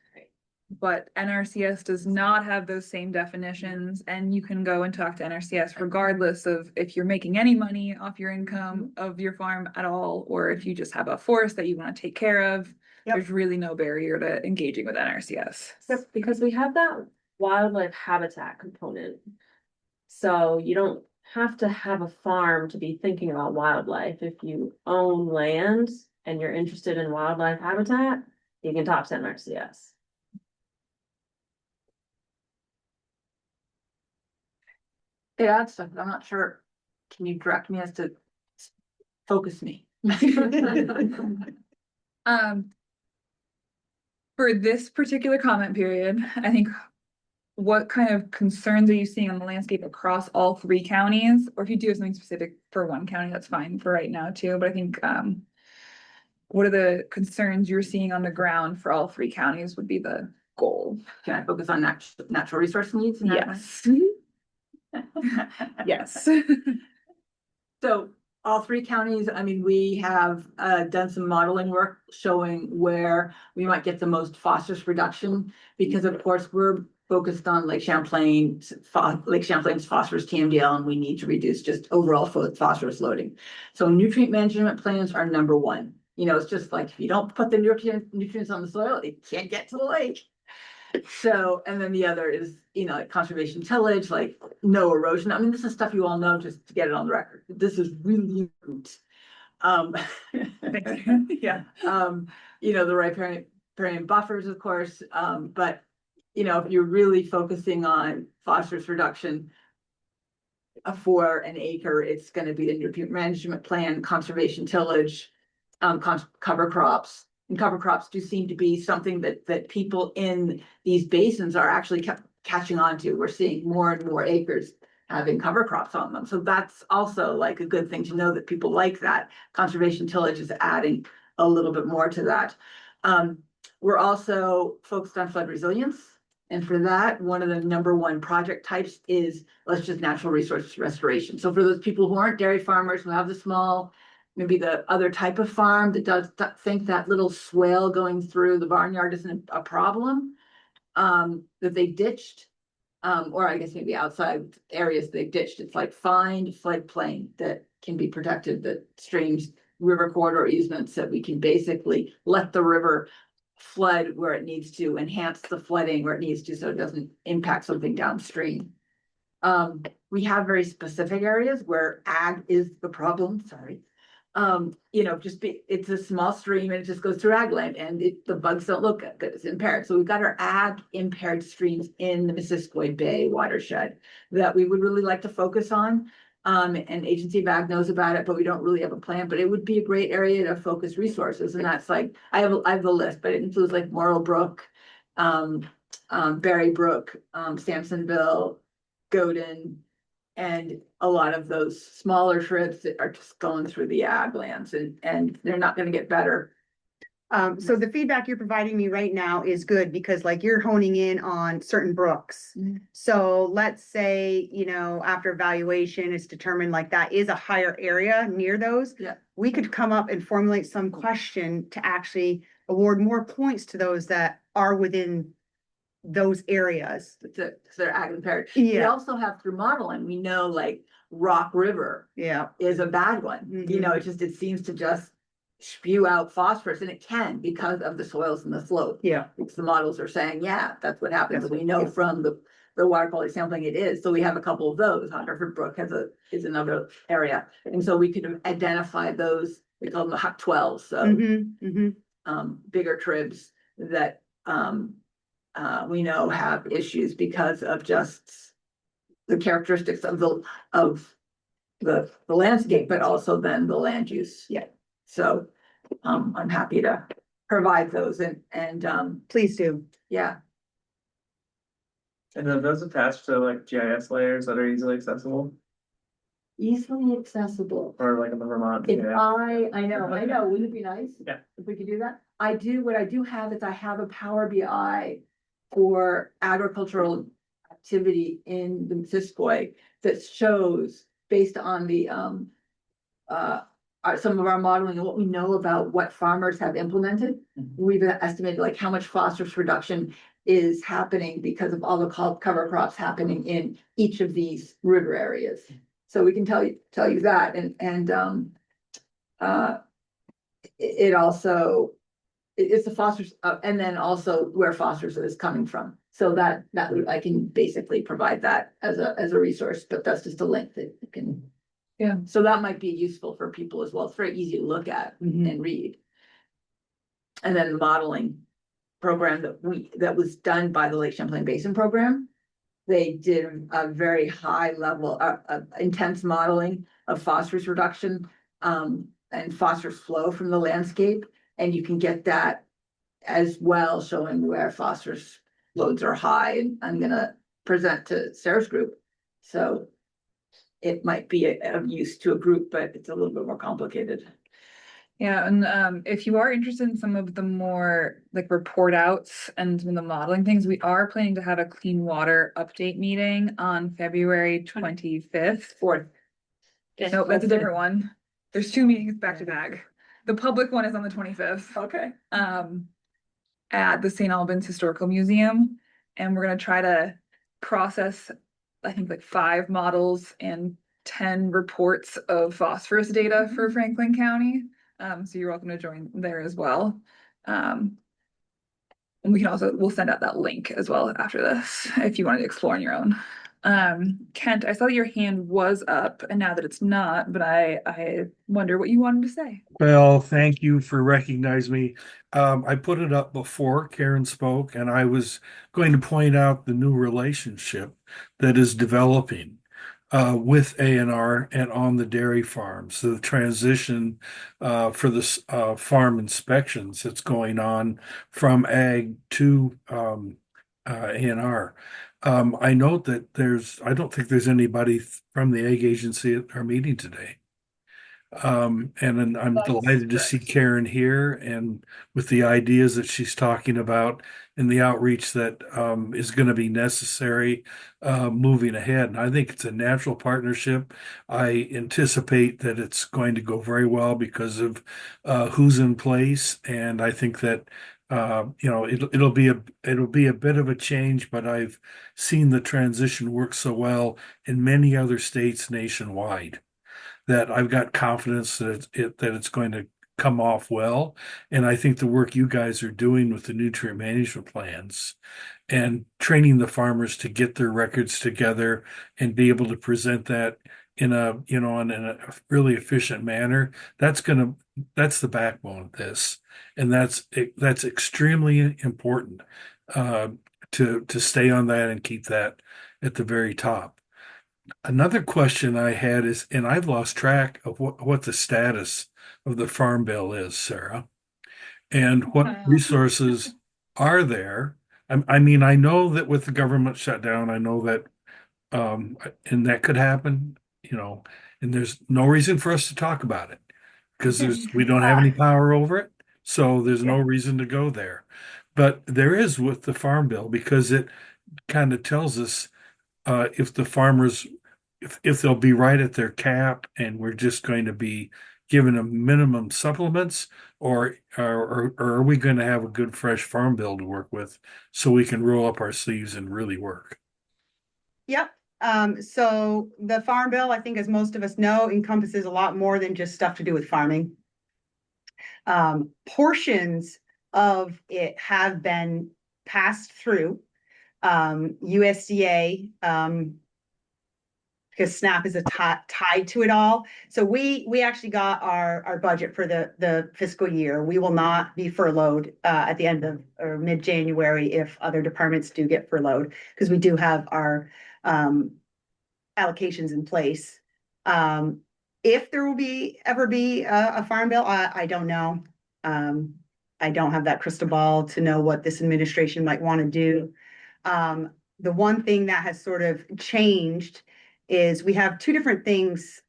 S1: But NRCS does not have those same definitions, and you can go and talk to NRCS regardless of if you're making any money off your income of your farm at all, or if you just have a forest that you want to take care of. There's really no barrier to engaging with NRCS.
S4: Yep, because we have that wildlife habitat component. So you don't have to have a farm to be thinking about wildlife. If you own land and you're interested in wildlife habitat, you can talk to NRCS.
S22: It adds stuff, but I'm not sure. Can you direct me as to focus me?
S1: For this particular comment period, I think what kind of concerns are you seeing on the landscape across all 3 counties? Or if you do have something specific for one county, that's fine for right now too. But I think what are the concerns you're seeing on the ground for all 3 counties would be the goal.
S22: Can I focus on natural resource needs?
S1: Yes. Yes.
S22: So all 3 counties, I mean, we have done some modeling work showing where we might get the most phosphorus reduction because of course we're focused on Lake Champlain's phosphorus TMDL, and we need to reduce just overall phosphorus loading. So nutrient management plans are number 1. You know, it's just like if you don't put the nutrients on the soil, it can't get to the lake. So, and then the other is, you know, like conservation tillage, like no erosion. I mean, this is stuff you all know, just to get it on the record. This is really important.
S1: Yeah.
S22: You know, the riparian buffers, of course, but you know, if you're really focusing on phosphorus reduction for an acre, it's going to be the nutrient management plan, conservation tillage, cover crops. And cover crops do seem to be something that people in these basins are actually catching on to. We're seeing more and more acres having cover crops on them. So that's also like a good thing to know that people like that. Conservation tillage is adding a little bit more to that. We're also focused on flood resilience. And for that, one of the number 1 project types is just natural resource restoration. So for those people who aren't dairy farmers, who have the small, maybe the other type of farm that does think that little swale going through the barnyard isn't a problem, that they ditched, or I guess maybe outside areas they ditched. It's like find floodplain that can be protected, that streams, river corridor easements that we can basically let the river flood where it needs to, enhance the flooding where it needs to, so it doesn't impact something downstream. We have very specific areas where ag is the problem, sorry. You know, it's a small stream and it just goes through ag land and the bugs don't look good, it's impaired. So we've got our ag impaired streams in the Missisquoi Bay watershed that we would really like to focus on. And Agency of Ag knows about it, but we don't really have a plan, but it would be a great area to focus resources. And that's like, I have the list, but it includes like Morrill Brook, Berry Brook, Sampsonville, Godin, and a lot of those smaller strips that are just going through the ag lands and they're not going to get better
S2: So the feedback you're providing me right now is good because like you're honing in on certain brooks. So let's say, after evaluation, it's determined like that is a higher area near those.
S22: Yeah.
S2: We could come up and formulate some question to actually award more points to those that are within those areas.
S22: They're ag impaired. We
S2: Yeah.
S22: also have through modeling, we know like Rock River
S2: Yeah.
S22: is a bad one. It seems to just spew out phosphorus, and it can because of the soils and the slope.
S2: Yeah.
S22: Because the models are saying, yeah, that's what happens.
S2: That's
S22: And we
S2: what-
S22: know
S2: yeah.
S22: from the water quality sampling it is. So we have a couple of those. Hunterford Brook is another area. And so we could identify those, we call them the Huck 12. So bigger tribs that we know have issues because of just the characteristics of the landscape, but also then the land use.
S2: Yeah.
S22: So I'm happy to provide those and
S2: Please do.
S22: yeah.
S23: And then those attached to like GIS layers that are easily accessible,
S22: Easily accessible.
S23: or like in the Vermont.
S22: If
S23: GIS.
S22: I know, wouldn't it be nice?
S23: Yeah.
S22: If we could do that? What I do have is I have a Power BI for agricultural activity in the Missisquoi that shows based on the some of our modeling and what we know about what farmers have implemented. We've estimated like how much phosphorus reduction is happening because of all the cover crops happening in each of these river areas. So we can tell you that and it also it's the phosphorus and then also where phosphorus is coming from. So that I can basically provide that as a resource, but that's just a link that you can.
S1: Yeah.
S22: So that might be useful for people as well. It's very easy to look at and read. And then the modeling program that was done by the Lake Champlain Basin program. They did a very high level intense modeling of phosphorus reduction and phosphorus flow from the landscape. And you can get that as well, showing where phosphorus loads are high. And I'm gonna present to Sarah's group. So it might be of use to a group, but it's a little bit more complicated.
S1: Yeah, and if you are interested in some of the more like report outs and some of the modeling things, we are planning to have a clean water update meeting on February 25th.
S22: Fourth.
S1: No, that's a different one. There's two meetings back to back. The public one is on the 25th.
S22: Okay.
S1: At the St. Albans Historical Museum. And we're gonna try to process, I think like 5 models and 10 reports of phosphorus data for Franklin County. So you're welcome to join there as well. And we'll send out that link as well after this, if you wanted to explore on your own. Kent, I saw that your hand was up and now that it's not, but I wonder what you wanted to say.
S14: Well, thank you for recognizing me. I put it up before Karen spoke, and I was going to point out the new relationship that is developing with A&R and on the dairy farms. The transition for the farm inspections that's going on from ag to A&R. I note that I don't think there's anybody from the ag agency at our meeting today. And then I'm delighted to see Karen here and with the ideas that she's talking about and the outreach that is going to be necessary moving ahead. And I think it's a natural partnership. I anticipate that it's going to go very well because of who's in place. And I think that it'll be a bit of a change, but I've seen the transition work so well in many other states nationwide that I've got confidence that it's going to come off well. And I think the work you guys are doing with the nutrient management plans and training the farmers to get their records together and be able to present that in a really efficient manner, that's the backbone of this. And that's extremely important to stay on that and keep that at the very top. Another question I had is, and I've lost track of what the status of the Farm Bill is, Sarah, and what resources are there. I mean, I know that with the government shutdown, I know that, and that could happen, and there's no reason for us to talk about it because we don't have any power over it. So there's no reason to go there. But there is with the Farm Bill because it kind of tells us if the farmers, if they'll be right at their cap and we're just going to be giving them minimum supplements, or are we going to have a good fresh Farm Bill to work with so we can roll up our sleeves and really work?
S2: Yep. So the Farm Bill, I think, as most of us know, encompasses a lot more than just stuff to do with farming. Portions of it have been passed through. USDA, because SNAP is tied to it all. So we actually got our budget for the fiscal year. We will not be furloughed at the end of or mid-January if other departments do get furloughed, because we do have our allocations in place. If there will ever be a Farm Bill, I don't know. I don't have that crystal ball to know what this administration might want to do. The one thing that has sort of changed is we have two different things,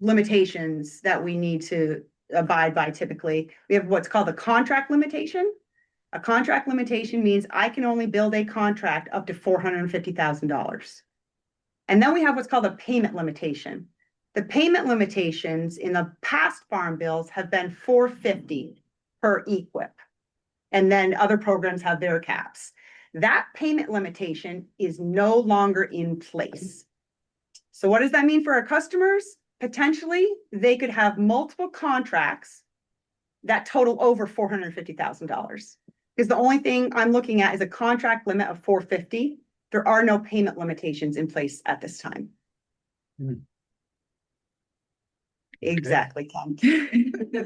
S2: limitations that we need to abide by typically. We have what's called a contract limitation. A contract limitation means I can only build a contract up to $450,000. And then we have what's called a payment limitation. The payment limitations in the past farm bills have been $450 per equip. And then other programs have their caps. That payment limitation is no longer in place. So what does that mean for our customers? Potentially, they could have multiple contracts that total over $450,000. Because the only thing I'm looking at is a contract limit of $450. There are no payment limitations in place at this time. Exactly, Ken.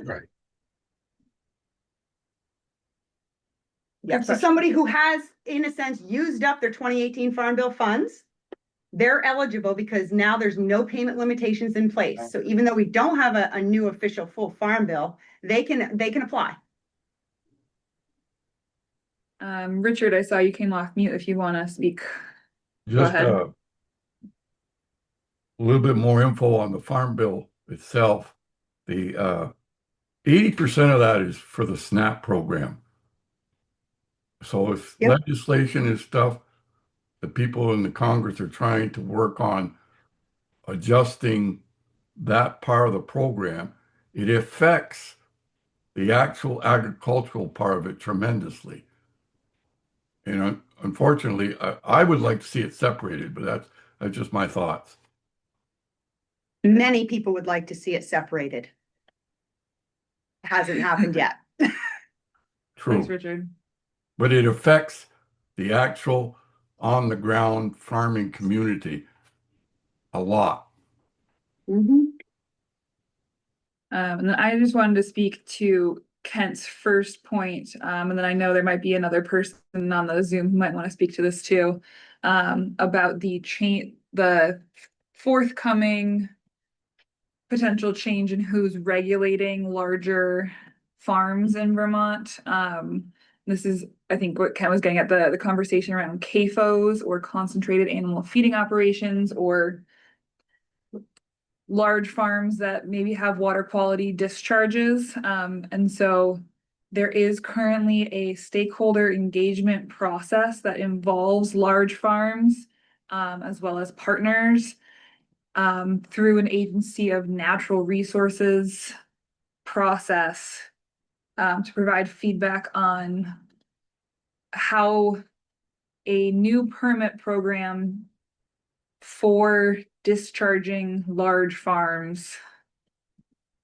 S14: Right.
S2: Yeah, so somebody who has, in a sense, used up their 2018 Farm Bill funds, they're eligible because now there's no payment limitations in place. So even though we don't have a new official full Farm Bill, they can apply.
S1: Richard, I saw you came off mute if you want to speak. Go
S5: Just
S1: ahead.
S5: a little bit more info on the Farm Bill itself. The 80% of that is for the SNAP program. So if legislation is stuff the people in the Congress are trying to work on adjusting that part of the program, it affects the actual agricultural part of it tremendously. And unfortunately, I would like to see it separated, but that's just my thoughts.
S2: Many people would like to see it separated. It hasn't happened yet.
S5: True.
S1: Thanks, Richard.
S5: But it affects the actual on the ground farming community a lot.
S2: Mm-hmm.
S1: And then I just wanted to speak to Kent's first point, and then I know there might be another person on the Zoom who might want to speak to this too, about the forthcoming potential change in who's regulating larger farms in Vermont. This is, I think, what Kent was getting at, the conversation around CAFOs or concentrated animal feeding operations, or large farms that maybe have water quality discharges. And so there is currently a stakeholder engagement process that involves large farms, as well as partners, through an agency of natural resources process, to provide feedback on how a new permit program for discharging large farms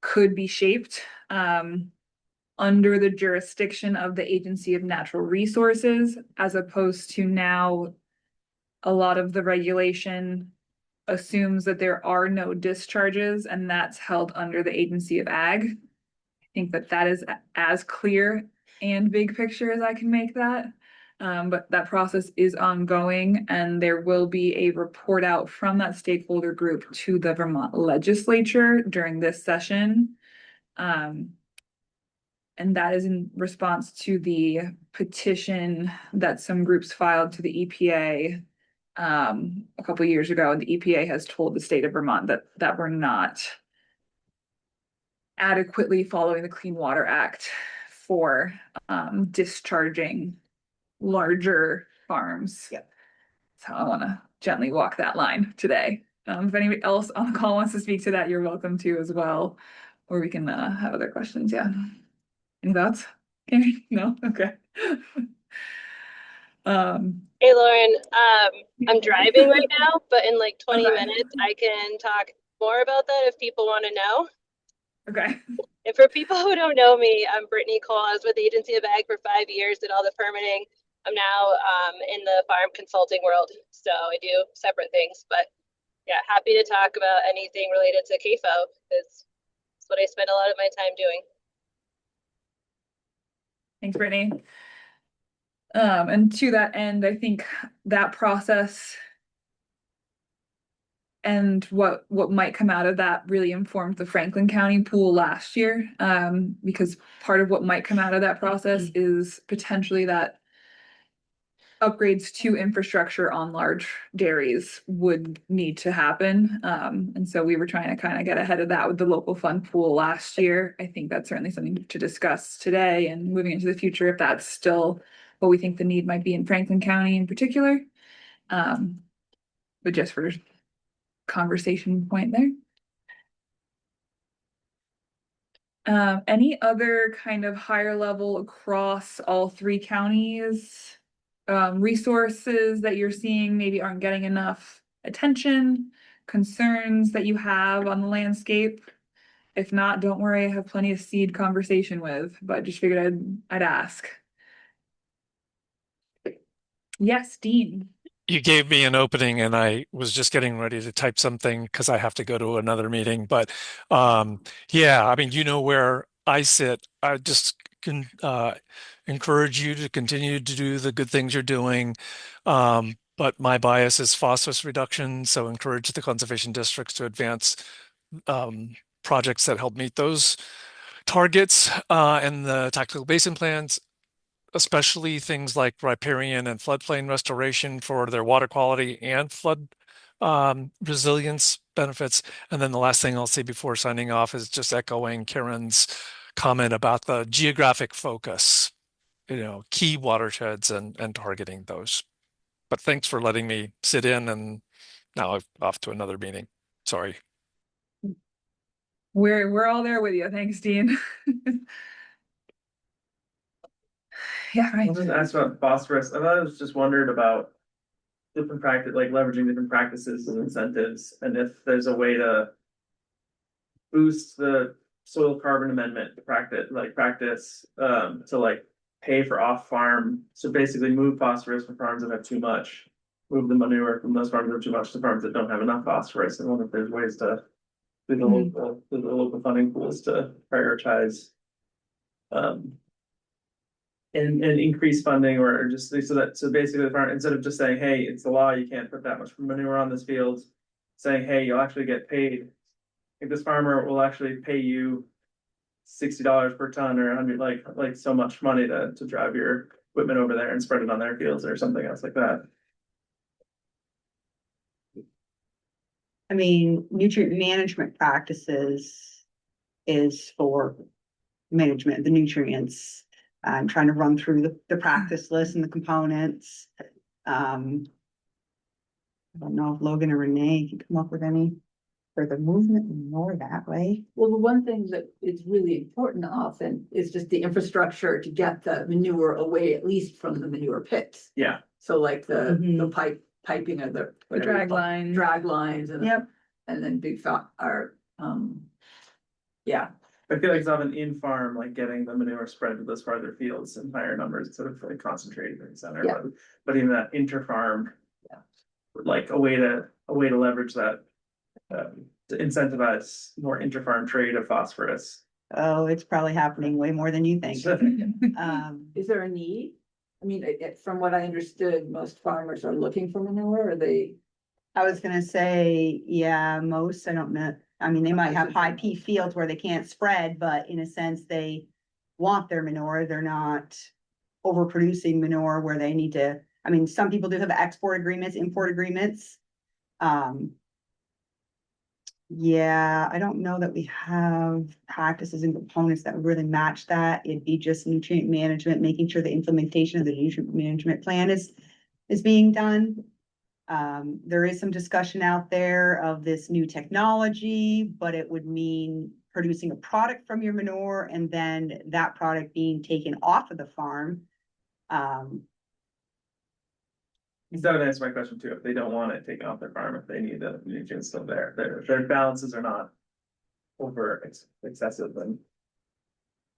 S1: could be shaped, under the jurisdiction of the Agency of Natural Resources, as opposed to now a lot of the regulation assumes that there are no discharges, and that's held under the Agency of Ag. I think that is as clear and big picture as I can make that. But that process is ongoing, and there will be a report out from that stakeholder group to the Vermont legislature during this session. And that is in response to the petition that some groups filed to the EPA a couple years ago. And the EPA has told the state of Vermont that we're not adequately following the Clean Water Act for discharging larger farms.
S2: Yep.
S1: So I want to gently walk that line today. If anybody else on the call wants to speak to that, you're welcome to as well. Or we can have other questions. Yeah. Any thoughts? Karen? No? Okay.
S7: Hey Lauren, I'm driving right now, but in like 20
S1: Okay.
S7: minutes I can talk more about that if people want to know.
S1: Okay.
S7: And for people who don't know me, I'm Brittany Cole. I was with the Agency of Ag for 5 years, did all the permitting. I'm now in the farm consulting world, so I do separate things. But yeah, happy to talk about anything related to CAFO because that's what I spend a lot of my time doing.
S1: Thanks, Brittany. And to that end, I think that process and what might come out of that really informed the Franklin County pool last year. Because part of what might come out of that process is potentially that upgrades to infrastructure on large dairies would need to happen. And so we were trying to kind of get ahead of that with the local fund pool last year. I think that's certainly something to discuss today and moving into the future if that's still what we think the need might be in Franklin County in particular. But just for conversation point there. Any other kind of higher level across all three counties, resources that you're seeing maybe aren't getting enough attention, concerns that you have on the landscape? If not, don't worry, I have plenty of seed conversation with, but just figured I'd ask. Yes, Dean.
S18: You gave me an opening and I was just getting ready to type something because I have to go to another meeting. But yeah, I mean, you know where I sit. I just can encourage you to continue to do the good things you're doing. But my bias is phosphorus reduction, so encourage the conservation districts to advance projects that help meet those targets and the tactical basin plans, especially things like riparian and floodplain restoration for their water quality and flood resilience benefits. And then the last thing I'll say before signing off is just echoing Karen's comment about the geographic focus, key watersheds and targeting those. But thanks for letting me sit in, and now I'm off to another meeting. Sorry.
S1: We're all there with you. Thanks, Dean. Yeah, right.
S23: I was just asked about phosphorus. I was just wondered about different practice, like leveraging different practices and incentives, and if there's a way to boost the soil carbon amendment practice to like pay for off farm. So basically move phosphorus from farms that have too much, move the manure from those farms that have too much to farms that don't have enough phosphorus. I wonder if there's ways to through the local funding pools to prioritize and increase funding or just so basically the farm, instead of just saying, hey, it's the law, you can't put that much manure on this field, saying, hey, you'll actually get paid. If this farmer will actually pay you $60 per ton or 100, like so much money to drive your equipment over there and spread it on their fields or something else like that.
S2: I mean, nutrient management practices is for management of the nutrients. I'm trying to run through the practice list and the components. I don't know if Logan or Renee can come up with any for the movement more that way.
S22: Well, the one thing that is really important often is just the infrastructure to get the manure away, at least from the manure pits.
S23: Yeah.
S22: So like the piping of the
S1: drag lines.
S22: Drag lines and
S2: Yep.
S22: And then yeah.
S23: I feel like it's often in farm, like getting the manure spread to those farther fields in higher numbers instead of like concentrated in the center.
S22: Yeah.
S23: But even that inter-farm, like a way to leverage that to incentivize more inter-farm trade of phosphorus.
S2: Oh, it's probably happening way more than you think.
S22: Is there a need? I mean, from what I understood, most farmers are looking for manure, or they?
S2: I was gonna say, yeah, most, I don't know. I mean, they might have high P fields where they can't spread, but in a sense, they want their manure. They're not overproducing manure where they need to. I mean, some people do have export agreements, import agreements. Yeah, I don't know that we have practices and components that would really match that. It'd be just nutrient management, making sure the implementation of the nutrient management plan is being done. There is some discussion out there of this new technology, but it would mean producing a product from your manure and then that product being taken off of the farm.
S23: That would answer my question too. If they don't want it taken off their farm, if they need the nutrients still there, their balances are not excessive, then.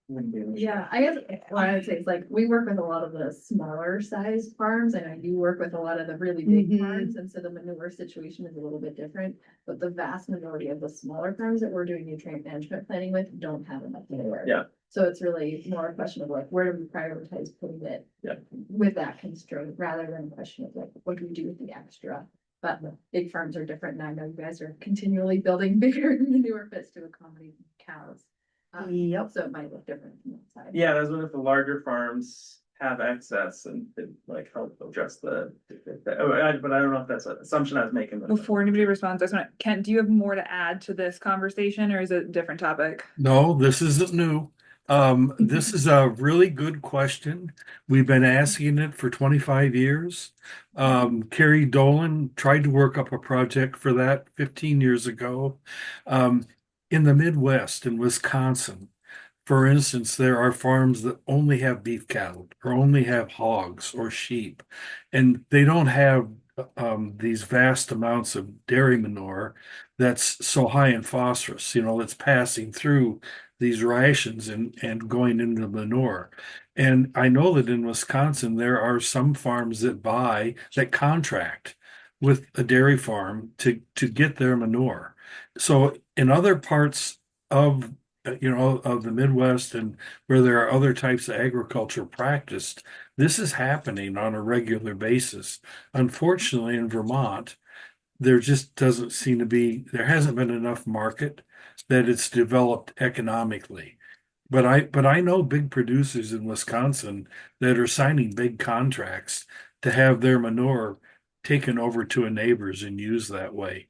S23: wouldn't be an issue.
S8: Yeah, I guess what I would say is like, we work with a lot of the smaller sized farms and I do work with a lot of the really big farms. And so the manure situation is a little bit different. But the vast majority of the smaller farms that we're doing nutrient management planning with don't have enough manure.
S23: Yeah.
S8: So it's really more a question of like, where do we prioritize putting it?
S23: Yeah.
S8: With that constraint, rather than a question of like, what do we do with the extra? But big farms are different, and I know you guys are continually building bigger manure pits to accommodate cows.
S2: Yep.
S8: So it might look different from that side.
S23: Yeah, that's when if the larger farms have excess and it like help address the, but I don't know if that's an assumption I was making.
S1: Before anybody responds, I just want to, Kent, do you have more to add to this conversation or is it a different topic?
S14: No, this isn't new. This is a really good question. We've been asking it for 25 years. Carrie Dolan tried to work up a project for that 15 years ago. In the Midwest, in Wisconsin, for instance, there are farms that only have beef cattle or only have hogs or sheep, and they don't have these vast amounts of dairy manure that's so high in phosphorus, that's passing through these rations and going into the manure. And I know that in Wisconsin, there are some farms that contract with a dairy farm to get their manure. So in other parts of of the Midwest and where there are other types of agriculture practiced, this is happening on a regular basis. Unfortunately, in Vermont, there just doesn't seem to be, there hasn't been enough market that it's developed economically. But I know big producers in Wisconsin that are signing big contracts to have their manure taken over to a neighbor's and used that way.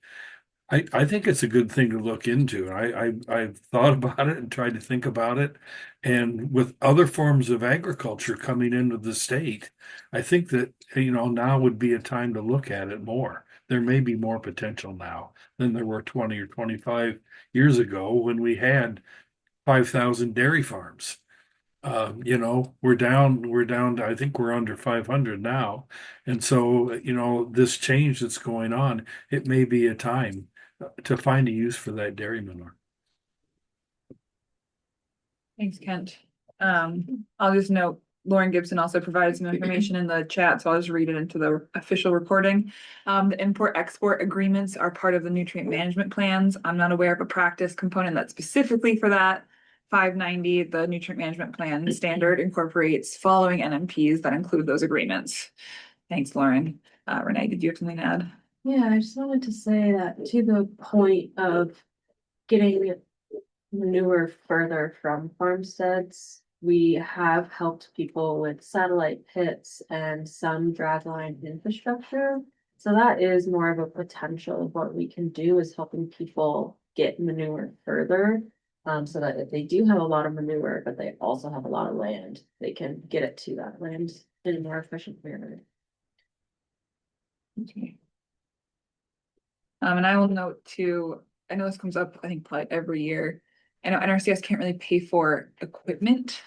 S14: I think it's a good thing to look into. I've thought about it and tried to think about it. And with other forms of agriculture coming into the state, I think that, now would be a time to look at it more. There may be more potential now than there were 20 or 25 years ago when we had 5,000 dairy farms. We're down to, I think we're under 500 now. And so, this change that's going on, it may be a time to find a use for that dairy manure.
S1: Thanks, Kent. I'll just note, Lauren Gibson also provided some information in the chat, so I'll just read it into the official reporting. The import-export agreements are part of the nutrient management plans. I'm not aware of a practice component that's specifically for that. 590, the nutrient management plan standard incorporates following NMPs that include those agreements. Thanks, Lauren. Renee, did you have something to add?
S4: Yeah, I just wanted to say that to the point of getting manure further from farmsteads, we have helped people with satellite pits and some dragline infrastructure. So that is more of a potential of what we can do, is helping people get manure further. So that if they do have a lot of manure, but they also have a lot of land, they can get it to that land in a more efficient manner.
S1: Okay. And I will note too, I know this comes up, I think probably every year. I know NRCS can't really pay for equipment.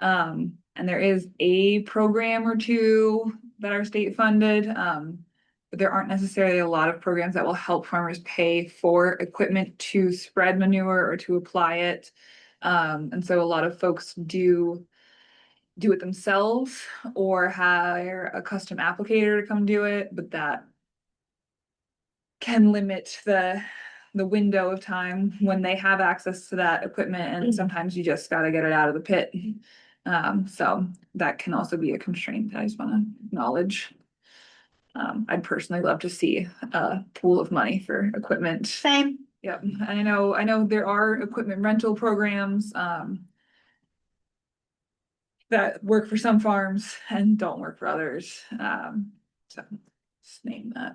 S1: And there is a program or two that are state funded. But there aren't necessarily a lot of programs that will help farmers pay for equipment to spread manure or to apply it. And so a lot of folks do it themselves or hire a custom applicator to come do it, but that can limit the window of time when they have access to that equipment, and sometimes you just got to get it out of the pit. So that can also be a constraint that I just want to acknowledge. I'd personally love to see a pool of money for equipment.
S2: Same.
S1: Yep. And I know there are equipment rental programs that work for some farms and don't work for others. So just name that.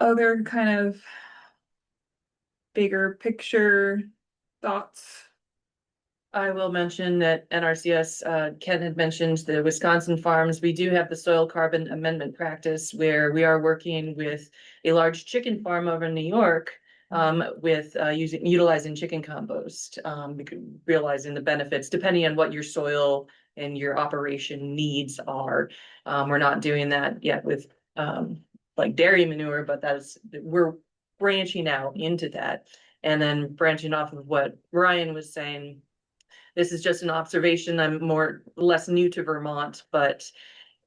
S1: other kind of bigger picture thoughts?
S3: I will mention that NRCS, Ken had mentioned the Wisconsin farms. We do have the soil carbon amendment practice where we are working with a large chicken farm over in New York with utilizing chicken compost, realizing the benefits depending on what your soil and your operation needs are. We're not doing that yet with like dairy manure, but we're branching out into that. And then branching off of what Ryan was saying, this is just an observation. I'm less new to Vermont, but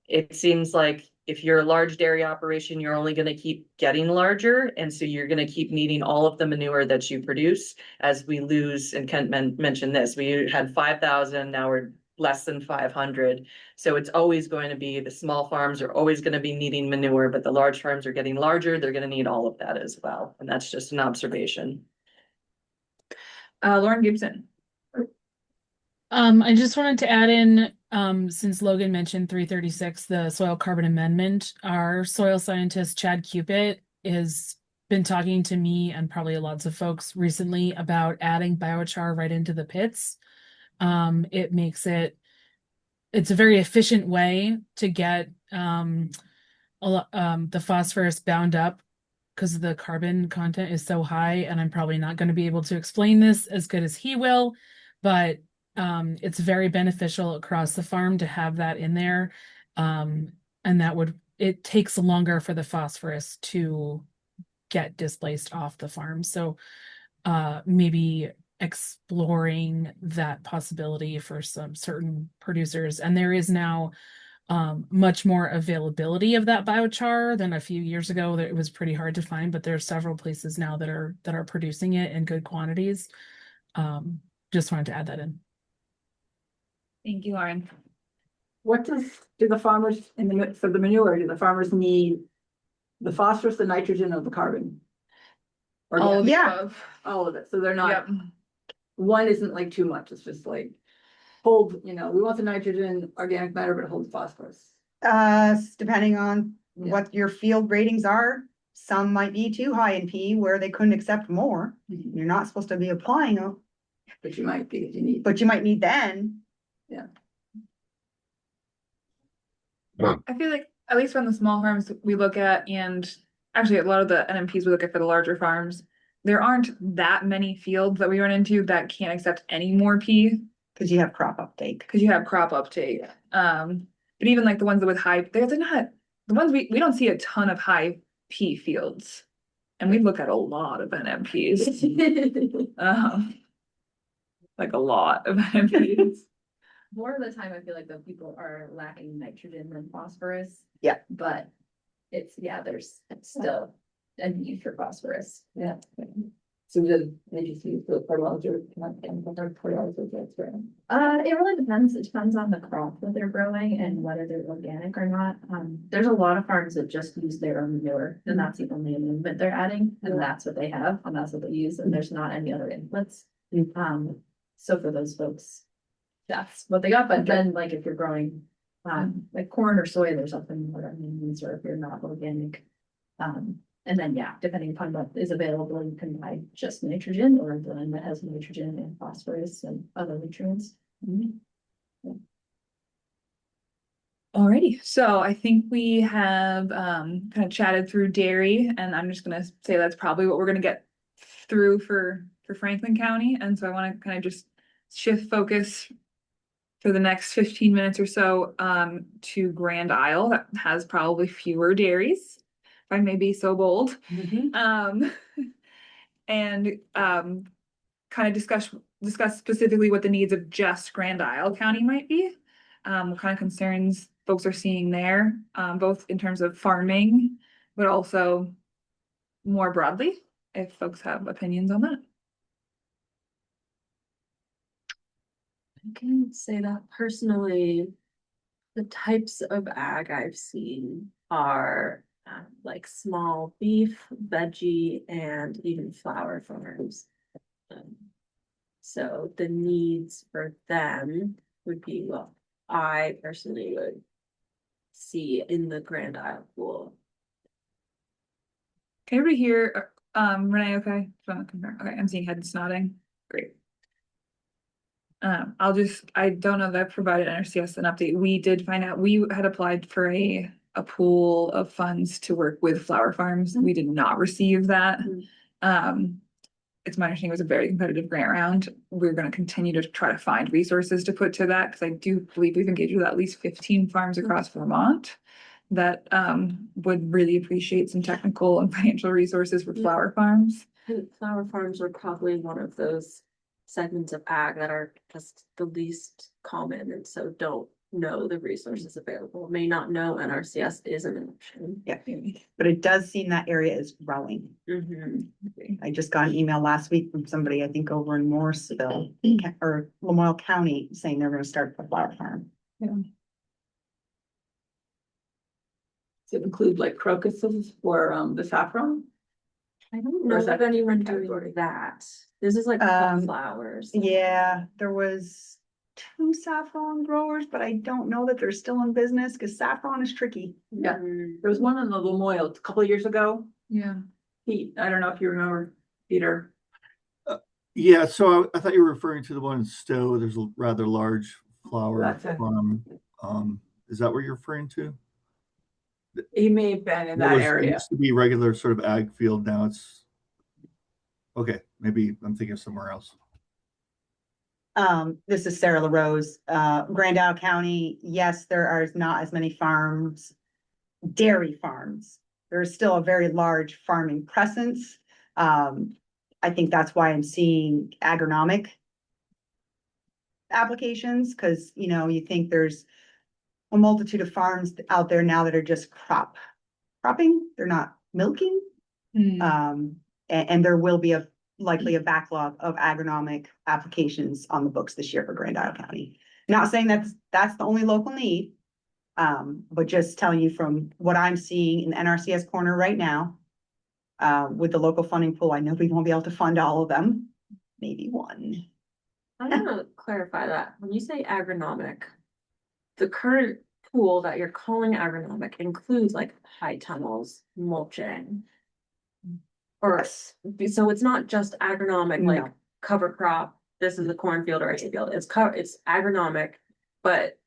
S3: it seems like if you're a large dairy operation, you're only going to keep getting larger. And so you're going to keep needing all of the manure that you produce as we lose. And Kent mentioned this, we had 5,000, now we're less than 500. So it's always going to be, the small farms are always going to be needing manure, but the large farms are getting larger. They're going to need all of that as well. And that's just an observation.
S1: Lauren Gibson.
S20: I just wanted to add in, since Logan mentioned 336, the soil carbon amendment, our soil scientist, Chad Cupit, has been talking to me and probably lots of folks recently about adding biochar right into the pits. It's a very efficient way to get the phosphorus bound up because the carbon content is so high, and I'm probably not going to be able to explain this as good as he will, but it's very beneficial across the farm to have that in there. And it takes longer for the phosphorus to get displaced off the farm. So maybe exploring that possibility for some certain producers. And there is now much more availability of that biochar than a few years ago. That it was pretty hard to find, but there are several places now that are producing it in good quantities. Just wanted to add that in.
S1: Thank you, Lauren.
S22: What do the farmers for the manure, do the farmers need the phosphorus, the nitrogen, or the carbon? Or
S1: All of the
S22: yeah,
S1: above.
S22: all of it. So they're not,
S1: Yep.
S22: one isn't like too much. It's just like hold, we want the nitrogen, organic matter, but hold the phosphorus.
S2: Depending on what your field ratings are, some might be too high in P where they couldn't accept more. You're not supposed to be applying them.
S22: But you might be if you need.
S2: But you might need then.
S22: Yeah.
S1: I feel like at least from the small farms we look at, and actually a lot of the NMPs we look at for the larger farms, there aren't that many fields that we run into that can't accept any more P.
S2: Because you have crop uptake.
S1: But even like the ones that with high, they're not the ones we don't see a ton of high P fields, and we look at a lot of NMPs. Like a lot of NMPs.
S8: More of the time, I feel like the people are lacking nitrogen than phosphorus.
S2: Yeah.
S8: But there's still a need for phosphorus.
S22: Yeah. So they just use the fertilizer,
S8: It really depends. It depends on the crop that they're growing and whether they're organic or not. There's a lot of farms that just use their own manure, and that's the only amendment they're adding, and that's what they have, and that's what they use, and there's not any other inputs. So for those folks, that's what they got. But then, like if you're growing like corn or soy, there's something more amendments, or if you're not organic. And then, depending upon what is available, you can buy just nitrogen or a blend that has nitrogen and phosphorus and other nutrients.
S1: Alrighty, so I think we have kind of chatted through dairy, and I'm just gonna say that's probably what we're gonna get through for Franklin County. And so I want to kind of just shift focus for the next 15 minutes or so to Grand Isle, that has probably fewer dairies, if I may be so bold. And kind of discuss specifically what the needs of just Grand Isle County might be, what kind of concerns folks are seeing there, both in terms of farming, but also more broadly, if folks have opinions on that.
S4: I can say that personally, the types of ag I've seen are like small beef, veggie, and even flower farms. So the needs for them would be what I personally would see in the Grand Isle pool.
S1: Can everybody hear, Renee, okay? Okay, I'm seeing heads nodding. Great. I don't know that I've provided NRCS an update. We did find out, we had applied for a pool of funds to work with flower farms. We did not receive that. It's my understanding it was a very competitive grant round. We're gonna continue to try to find resources to put to that, because I do believe we've engaged with at least 15 farms across Vermont that would really appreciate some technical and financial resources for flower farms.
S4: And flower farms are probably one of those segments of ag that are just the least common and so don't know the resources available, may not know NRCS is an option.
S2: Yeah, but it does seem that area is growing. I just got an email last week from somebody, I think over in Morrisville or Lamoille County, saying they're gonna start a flower farm.
S1: Yeah.
S22: Does it include like crocuses or the saffron?
S4: I don't
S22: Or
S4: know
S22: is
S4: of
S22: that
S4: anyone
S22: category?
S4: doing that. This is like flowers.
S2: Yeah, there was 2 saffron growers, but I don't know that they're still in business because saffron is tricky.
S22: Yeah, there was one in the Lamoille a couple of years ago.
S1: Yeah.
S22: Pete, I don't know if you remember, Peter.
S13: Yeah, so I thought you were referring to the one in Stowe. There's a rather large flower
S22: That's it.
S13: farm. Is that what you're referring to?
S22: He may have been in that
S13: It
S22: area.
S13: used to be regular sort of ag field. Now it's okay. Maybe I'm thinking of somewhere else.
S2: This is Sarah LaRose, Grand Isle County. Yes, there are not as many farms, dairy farms. There is still a very large farming presence. I think that's why I'm seeing agronomic applications, because, you know, you think there's a multitude of farms out there now that are just cropping. They're not milking. And there will be likely a backlog of agronomic applications on the books this year for Grand Isle County. Not saying that's the only local need, but just telling you from what I'm seeing in the NRCS corner right now, with the local funding pool, I know we won't be able to fund all of them, maybe one.
S4: I want to clarify that. When you say agronomic, the current pool that you're calling agronomic includes like high tunnels, mulching. Or, so it's not just agronomic, like cover crop, this is a cornfield or a hayfield. It's agronomic, but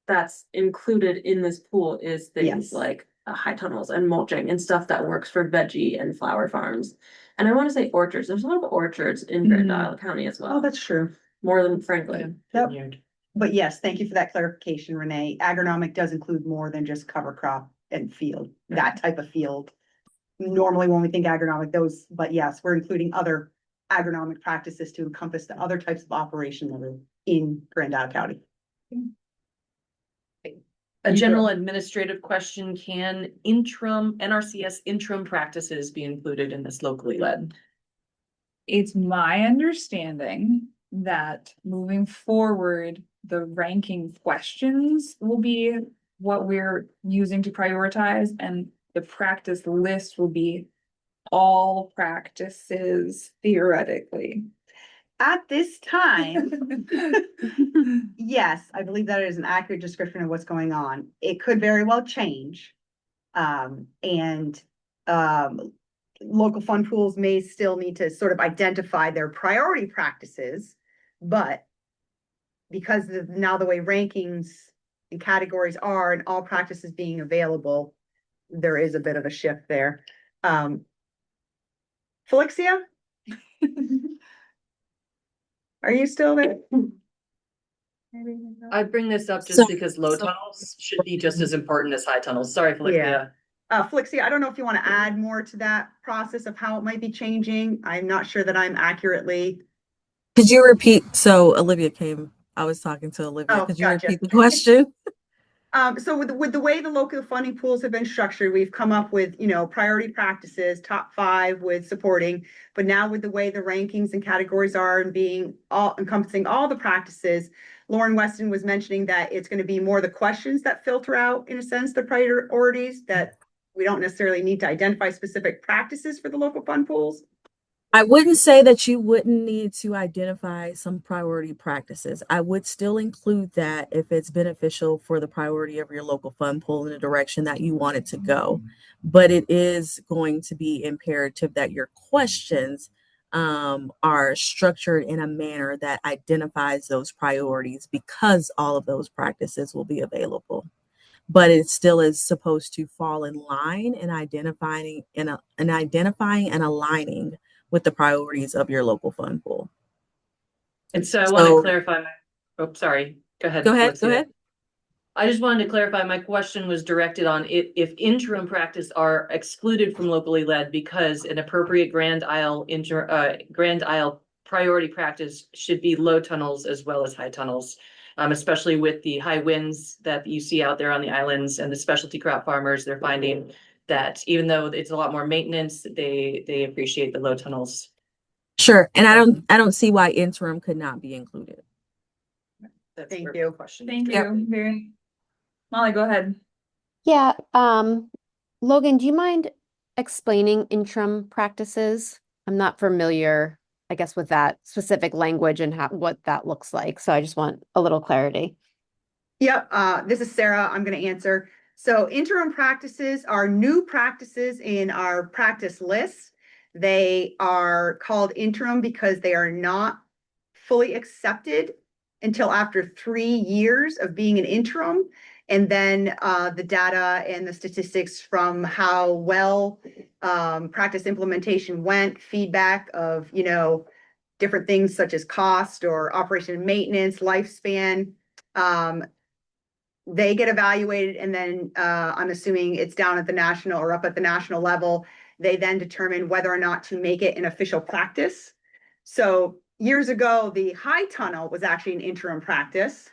S4: that's included in this pool is things like high tunnels and mulching and stuff that works for veggie and flower farms. And I want to say orchards. There's a lot of orchards in Grand Isle County as well.
S2: Oh, that's true.
S4: More than Franklin.
S2: Yep. But yes, thank you for that clarification, Renee. Agronomic does include more than just cover crop and field, that type of field. Normally when we think agronomic, but yes, we're including other agronomic practices to encompass the other types of operation that are in Grand Isle County.
S3: A general administrative question, can NRCS interim practices be included in this locally led?
S1: It's my understanding that moving forward, the ranking questions will be what we're using to prioritize, and the practice list will be all practices theoretically.
S2: At this time, yes, I believe that is an accurate description of what's going on. It could very well change. Local fund pools may still need to sort of identify their priority practices, but because now the way rankings and categories are and all practices being available, there is a bit of a shift there. Felixia? Are you still there?
S3: I bring this up just because low tunnels should be just as important as high tunnels. Sorry, Felixia.
S2: Felixia, I don't know if you want to add more to that process of how it might be changing. I'm not sure that I'm accurately.
S9: Could you repeat? So Olivia came. I was talking to Olivia. Could you repeat the question?
S2: So with the way the local funding pools have been structured, we've come up with, priority practices, top 5 with supporting, but now with the way the rankings and categories are and being all encompassing all the practices, Lauren Weston was mentioning that it's going to be more the questions that filter out, in a sense, the priorities, that we don't necessarily need to identify specific practices for the local fund pools.
S9: I wouldn't say that you wouldn't need to identify some priority practices. I would still include that if it's beneficial for the priority of your local fund pool in the direction that you want it to go. But it is going to be imperative that your questions are structured in a manner that identifies those priorities because all of those practices will be available. But it still is supposed to fall in line and identifying and aligning with the priorities of your local fund pool.
S3: And so I want to clarify oh, sorry. Go ahead.
S9: Go ahead.
S3: I just wanted to clarify, my question was directed on if interim practice are excluded from locally led because an appropriate Grand Isle priority practice should be low tunnels as well as high tunnels, especially with the high winds that you see out there on the islands and the specialty crop farmers. They're finding that even though it's a lot more maintenance, they appreciate the low tunnels.
S9: Sure. And I don't see why interim could not be included.
S3: That's
S2: Thank you.
S3: Question.
S1: Thank you. Very. Molly, go ahead.
S10: Yeah, Logan, do you mind explaining interim practices? I'm not familiar, I guess, with that specific language and what that looks like. So I just want a little clarity.
S2: Yep, this is Sarah. I'm going to answer. So interim practices are new practices in our practice list. They are called interim because they are not fully accepted until after 3 years of being an interim. And then the data and the statistics from how well practice implementation went, feedback of, different things such as cost or operation and maintenance, lifespan, they get evaluated, and then I'm assuming it's down at the national or up at the national level. They then determine whether or not to make it an official practice. So years ago, the high tunnel was actually an interim practice.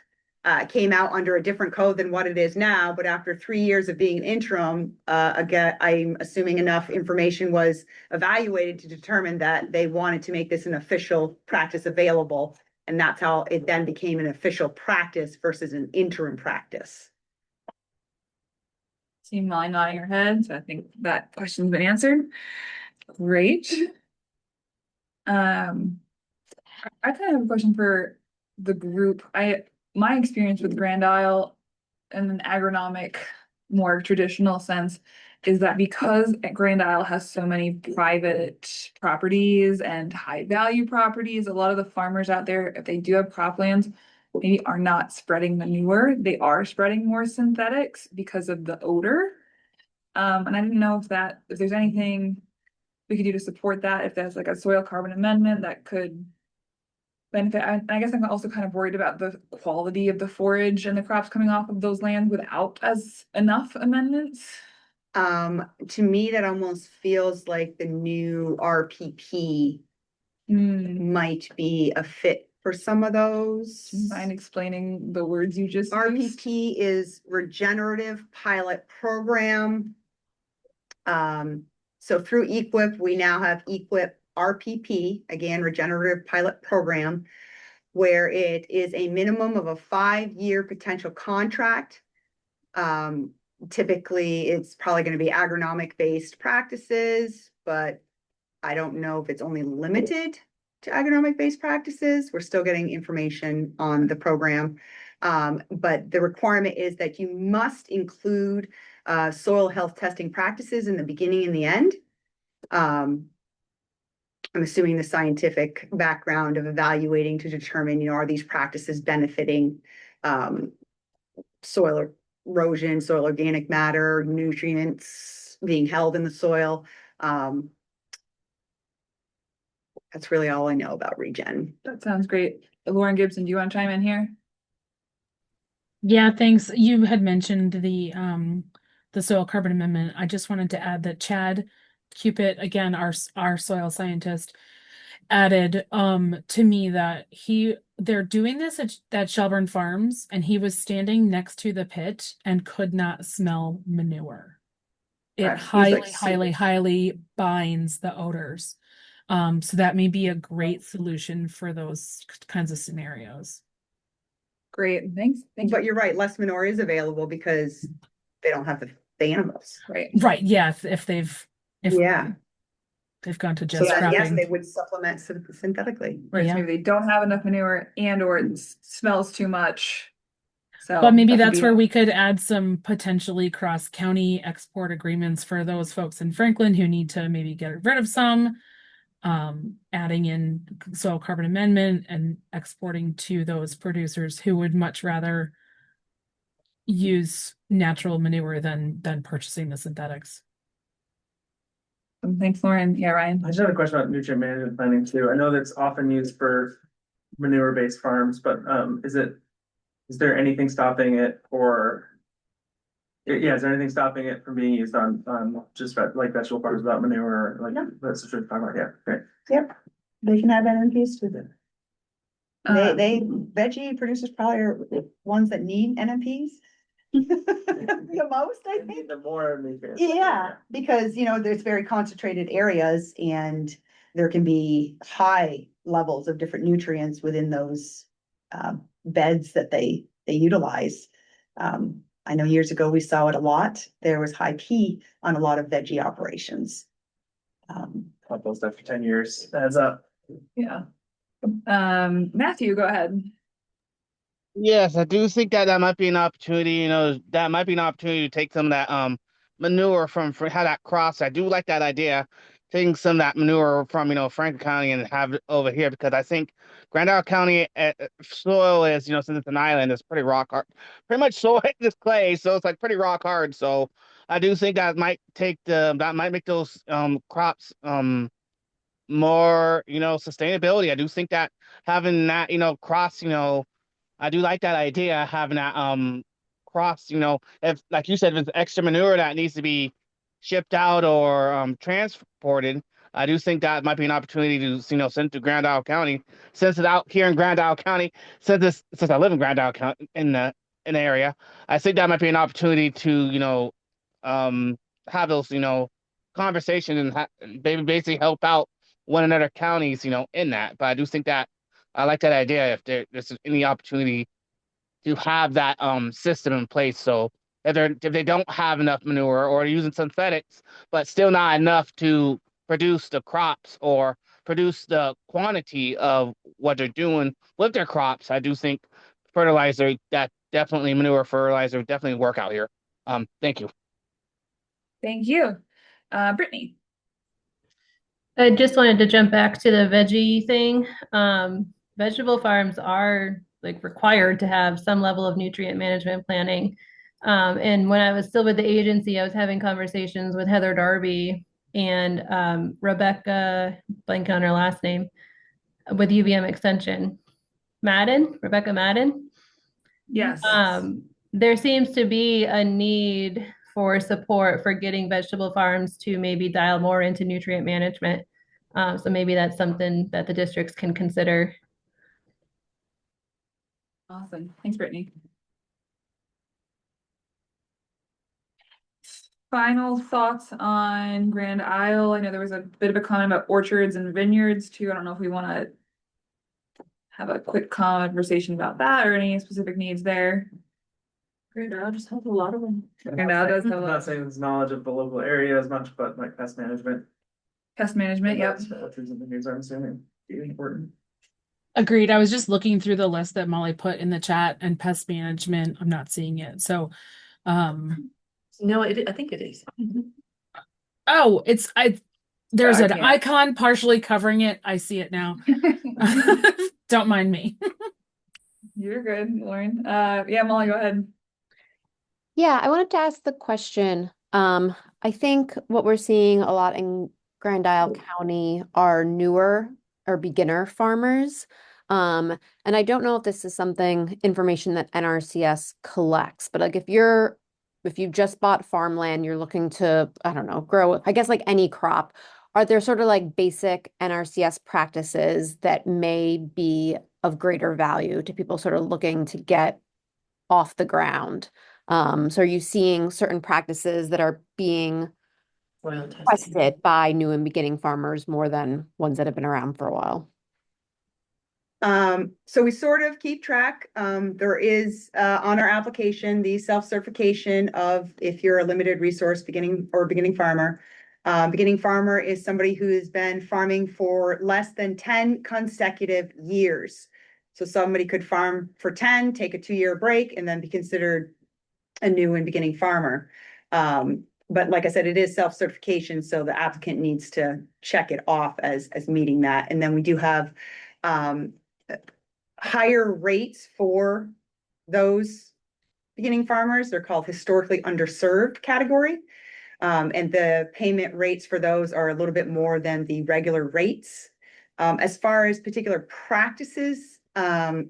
S2: Came out under a different code than what it is now, but after 3 years of being an interim, again, I'm assuming enough information was evaluated to determine that they wanted to make this an official practice available. And that's how it then became an official practice versus an interim practice.
S1: See Molly nodding her head, so I think that question's been answered. Great. I kind of have a question for the group. My experience with Grand Isle in an agronomic, more traditional sense is that because Grand Isle has so many private properties and high value properties, a lot of the farmers out there, if they do have croplands, maybe are not spreading manure. They are spreading more synthetics because of the odor. And I didn't know if there's anything we could do to support that, if there's like a soil carbon amendment that could benefit. I guess I'm also kind of worried about the quality of the forage and the crops coming off of those lands without as enough amendments.
S2: To me, that almost feels like the new RPP might be a fit for some of those.
S1: Do you mind explaining the words you just used?
S2: RPP is Regenerative Pilot Program. So through EQIP, we now have EQIP RPP, again, Regenerative Pilot Program, where it is a minimum of a 5-year potential contract. Typically, it's probably going to be agronomic-based practices, but I don't know if it's only limited to agronomic-based practices. We're still getting information on the program. But the requirement is that you must include soil health testing practices in the beginning and the end. I'm assuming the scientific background of evaluating to determine, are these practices benefiting soil erosion, soil organic matter, nutrients being held in the soil. That's really all I know about regen.
S1: That sounds great. Lauren Gibson, do you want to chime in here?
S20: Yeah, thanks. You had mentioned the soil carbon amendment. I just wanted to add that Chad Cupid, again, our soil scientist, added to me that they're doing this at Shelburne Farms, and he was standing next to the pit and could not smell manure. It highly binds the odors. So that may be a great solution for those kinds of scenarios.
S1: Great, thanks.
S2: But you're right, less manure is available because they don't have the animals.
S1: Right.
S20: Right. Yeah. Because They've gone to
S2: So
S20: just
S2: then, yes,
S20: cropping.
S2: they would supplement synthetically.
S1: Right, so
S20: Yeah.
S1: maybe they don't have enough manure and or it smells too much. So
S20: But maybe
S1: that could
S20: that's
S1: be
S20: where we could add some potentially cross-county export agreements for those folks in Franklin who need to maybe get rid of some, adding in soil carbon amendment and exporting to those producers who would much rather use natural manure than purchasing the synthetics.
S1: Thanks, Lauren. Yeah, Ryan.
S23: I just had a question about nutrient management planning too. I know that's often used for manure-based farms, but is there anything stopping it or yeah, is there anything stopping it from being used on just like vegetable farms without manure or like that's what you're talking about? Yeah, great.
S2: Yep, they can have NMPs to them. They veggie producers probably are the ones that need NMPs the most, I think.
S23: The more nutrients.
S2: Yeah, because there's very concentrated areas and there can be high levels of different nutrients within those beds that they utilize. I know years ago we saw it a lot. There was high P on a lot of veggie operations.
S23: Compost after 10 years adds up.
S1: Yeah. Matthew, go ahead.
S17: Yes, I do think that might be an opportunity, that might be an opportunity to take some of that manure from how that cross. I do like that idea, taking some of that manure from, Franklin County and have it over here because I think Grand Isle County soil is, since it's an island, it's pretty rock hard. Pretty much soil is clay, so it's like pretty rock hard. So I do think that might make those crops more, sustainability. I do think that having that, cross, I do like that idea, having that cross, if like you said, if it's extra manure that needs to be shipped out or transported, I do think that might be an opportunity to, send to Grand Isle County. Since it's out here in Grand Isle County, since I live in Grand Isle County in the area, I think that might be an opportunity to, have those, conversations and basically help out one another counties, in that. But I do think that I like that idea if there's any opportunity to have that system in place. So if they don't have enough manure or using synthetics, but still not enough to produce the crops or produce the quantity of what they're doing with their crops, I do think manure fertilizer definitely work out here. Thank you.
S1: Thank you. Brittany.
S11: I just wanted to jump back to the veggie thing. Vegetable farms are like required to have some level of nutrient management planning. And when I was still with the agency, I was having conversations with Heather Darby and Rebecca, blank on her last name, with UVM Extension. Rebecca Madden.
S1: Yes.
S11: There seems to be a need for support for getting vegetable farms to maybe dial more into nutrient management. So maybe that's something that the districts can consider.
S1: Awesome. Thanks, Brittany. Final thoughts on Grand Isle. I know there was a bit of a comment about orchards and vineyards too. I don't know if we want to have a quick conversation about that or any specific needs there.
S4: Grand Isle just has a lot of them.
S1: Grand Isle does have a
S23: I'm
S1: lot.
S23: not saying it's knowledge of the local area as much, but like pest management.
S1: Pest management, yep.
S23: Orchards and vineyards, I'm assuming, be important.
S20: Agreed. I was just looking through the list that Molly put in the chat and pest management. I'm not seeing it. So,
S3: No, I think it is.
S20: oh, there's
S1: I
S20: an
S1: can't.
S20: icon partially covering it. I see it now. Don't mind me.
S1: You're good, Lauren. Yeah, Molly, go ahead.
S10: Yeah, I wanted to ask the question. I think what we're seeing a lot in Grand Isle County are newer or beginner farmers. And I don't know if this is information that NRCS collects, but like if you've just bought farmland, you're looking to, I don't know, grow, I guess like any crop, are there sort of like basic NRCS practices that may be of greater value to people sort of looking to get off the ground? So are you seeing certain practices that are being requested by new and beginning farmers more than ones that have been around for a while?
S2: So we sort of keep track. There is on our application the self-certification of if you're a limited resource beginning farmer. Beginning farmer is somebody who has been farming for less than 10 consecutive years. So somebody could farm for 10, take a 2-year break, and then be considered a new and beginning farmer. But like I said, it is self-certification, so the applicant needs to check it off as meeting that. And then we do have higher rates for those beginning farmers. They're called historically underserved category. And the payment rates for those are a little bit more than the regular rates. As far as particular practices, I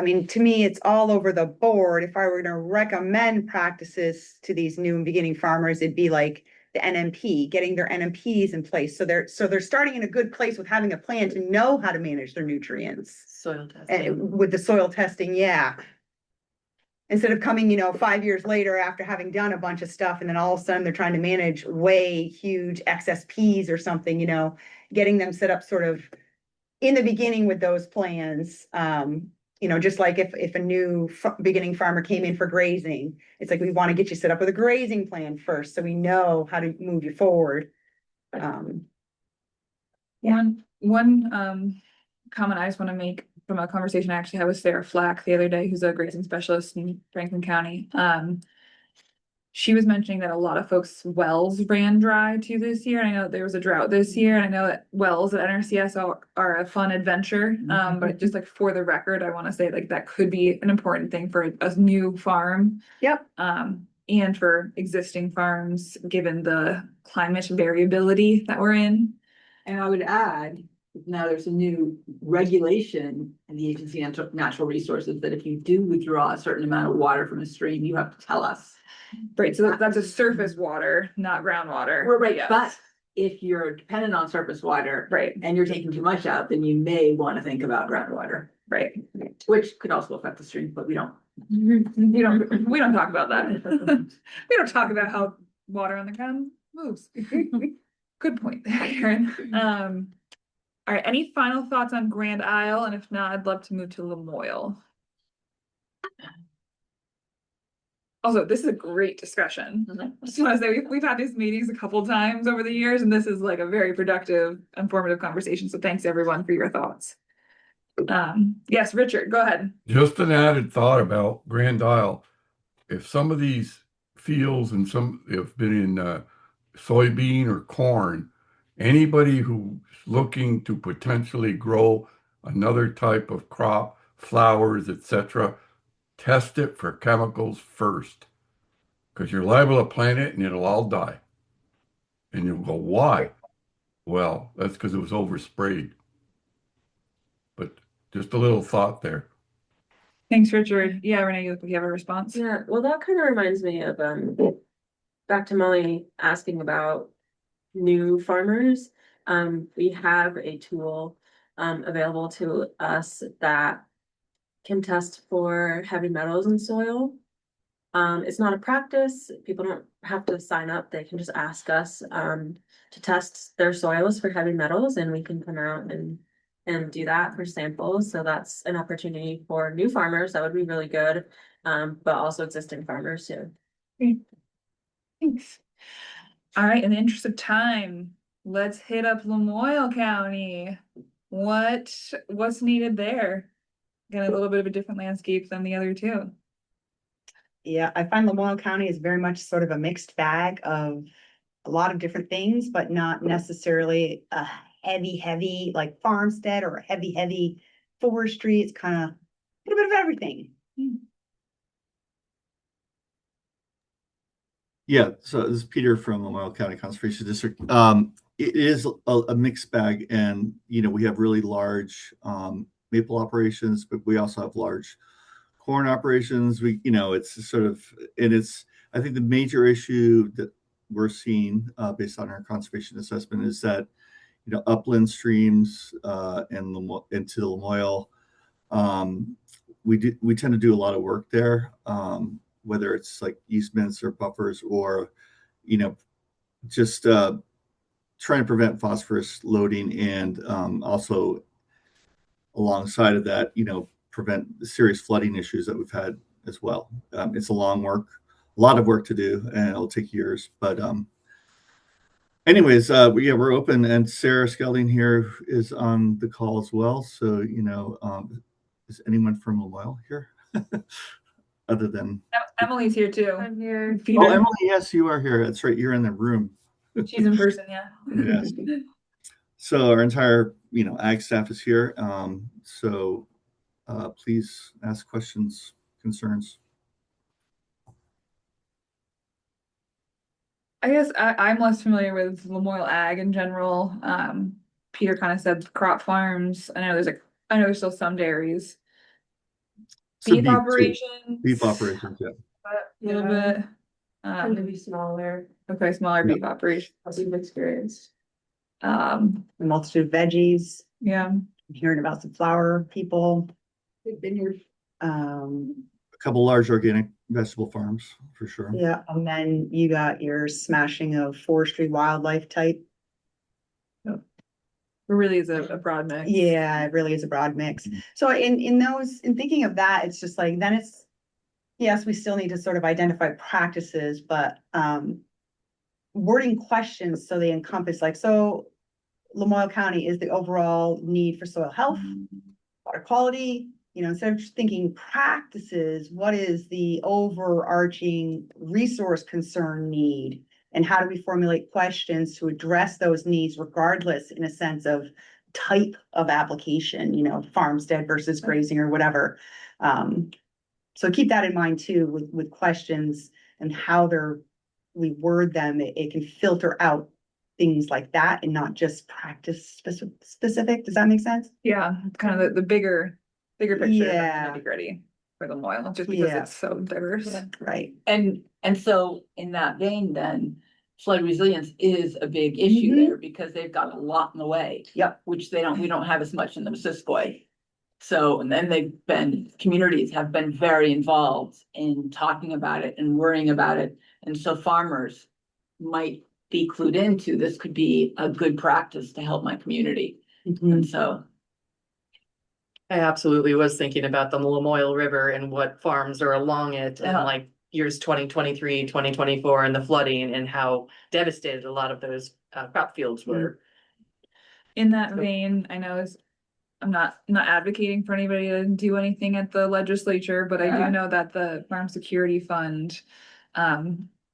S2: mean, to me, it's all over the board. If I were going to recommend practices to these new and beginning farmers, it'd be like the NMP, getting their NMPs in place. So they're starting in a good place with having a plan to know how to manage their nutrients.
S3: Soil testing.
S2: And with the soil testing, yeah. Instead of coming, 5 years later after having done a bunch of stuff, and then all of a sudden they're trying to manage way huge excess peas or something, getting them set up sort of in the beginning with those plans. Just like if a new beginning farmer came in for grazing, it's like we want to get you set up with a grazing plan first, so we know how to move you forward.
S1: One comment I just want to make from a conversation I actually had with Sarah Flack the other day, who's a grazing specialist in Franklin County. She was mentioning that a lot of folks' wells ran dry too this year. I know there was a drought this year, and I know that wells at NRCS are a fun adventure. But just like for the record, I want to say like that could be an important thing for a new farm.
S2: Yep.
S1: And for existing farms, given the climate variability that we're in.
S22: And I would add, now there's a new regulation in the Agency of Natural Resources that if you do withdraw a certain amount of water from a stream, you have to tell us.
S1: Right, so that's a surface water, not groundwater.
S22: Right,
S1: Yes.
S22: but if you're dependent on surface water,
S1: right,
S22: and you're taking too much out, then you may want to think about groundwater,
S1: right,
S22: which could also affect the stream, but we don't
S1: talk about that. We don't talk about how water on the ground moves. Good point there, Karen. All right, any final thoughts on Grand Isle? And if not, I'd love to move to Lamoille. Also, this is a great discussion. Just want to say we've had these meetings a couple times over the years, and this is like a very productive, informative conversation. So thanks everyone for your thoughts. Yes, Richard, go ahead.
S5: Just an added thought about Grand Isle. If some of these fields and some have been in soybean or corn, anybody who's looking to potentially grow another type of crop, flowers, etc., test it for chemicals first, because you're liable to plant it and it'll all die. And you'll go, why? Well, that's because it was oversprayed. But just a little thought there.
S1: Thanks, Richard. Yeah, Renee, you have a response?
S4: Yeah, well, that kind of reminds me of back to Molly asking about new farmers. We have a tool available to us that can test for heavy metals in soil. It's not a practice. People don't have to sign up. They can just ask us to test their soils for heavy metals, and we can come out and do that for samples. So that's an opportunity for new farmers. That would be really good, but also existing farmers too.
S1: Great. Thanks. All right, in the interest of time, let's hit up Lamoille County. What's needed there? Got a little bit of a different landscape than the other two.
S2: Yeah, I find Lamoille County is very much sort of a mixed bag of a lot of different things, but not necessarily a heavy like farmstead or a heavy forestry. It's kind of a little bit of everything.
S13: Yeah, so this is Peter from Lamoille County Conservation District. It is a mixed bag, and we have really large maple operations, but we also have large corn operations. It's sort of, and I think the major issue that we're seeing based on our conservation assessment is that upland streams and into Lamoille, we tend to do a lot of work there, whether it's like easements or buffers or just trying to prevent phosphorus loading, and also alongside of that prevent the serious flooding issues that we've had as well. It's a lot of work to do, and it'll take years, but anyways, we're open, and Sarah Skelding here is on the call as well. So, is anyone from Lamoille here? Other than
S1: Emily's here too.
S4: I'm here.
S1: Peter.
S13: Oh, Emily, yes, you are here. That's right. You're in the room.
S1: She's in person, yeah.
S13: Yes. So our entire, ag staff is here. So please ask questions, concerns.
S1: I guess I'm less familiar with Lamoille Ag in general. Peter kind of said crop farms. I know there's still some dairies.
S13: Some
S1: Beef
S13: beef too.
S1: operations.
S13: Beef operations, yeah.
S1: A little bit.
S4: Tend to be smaller.
S1: Okay, smaller
S13: Yeah.
S1: beef operations.
S4: We've experienced.
S2: A multitude of veggies.
S1: Yeah.
S2: I'm hearing about some flower people.
S4: Big vineyard.
S13: A couple large organic vegetable farms for sure.
S2: Yeah, and then you got your smashing of forestry wildlife type.
S1: It really is a broad mix.
S2: Yeah, it really is a broad mix. So in thinking of that, it's just like, then it's, yes, we still need to sort of identify practices, but wording questions so they encompass so Lamoille County is the overall need for soil health, water quality, instead of just thinking practices, what is the overarching resource concern need? And how do we formulate questions to address those needs regardless in a sense of type of application, farmstead versus grazing or whatever. So keep that in mind too, with questions and how we word them, it can filter out things like that and not just practice specific. Does that make sense?
S1: Yeah, it's kind of the bigger picture.
S2: Yeah.
S1: Nitty gritty for Lamoille, just because
S2: Yeah.
S1: it's so diverse.
S2: Right.
S22: And so in that vein, then flood resilience is a big issue there because they've got a lot in the way.
S2: Yep.
S22: Which we don't have as much in the Missisquoi. So, and then communities have been very involved in talking about it and worrying about it. And so farmers might be clued into this could be a good practice to help my community. And so.
S3: I absolutely was thinking about the Lamoille River and what farms are along it and
S22: Yeah.
S3: like years 2023, 2024 and the flooding and how devastated a lot of those crop fields were.
S1: In that vein, I know I'm not advocating for anybody to do anything at the legislature, but I do know that the Farm Security Fund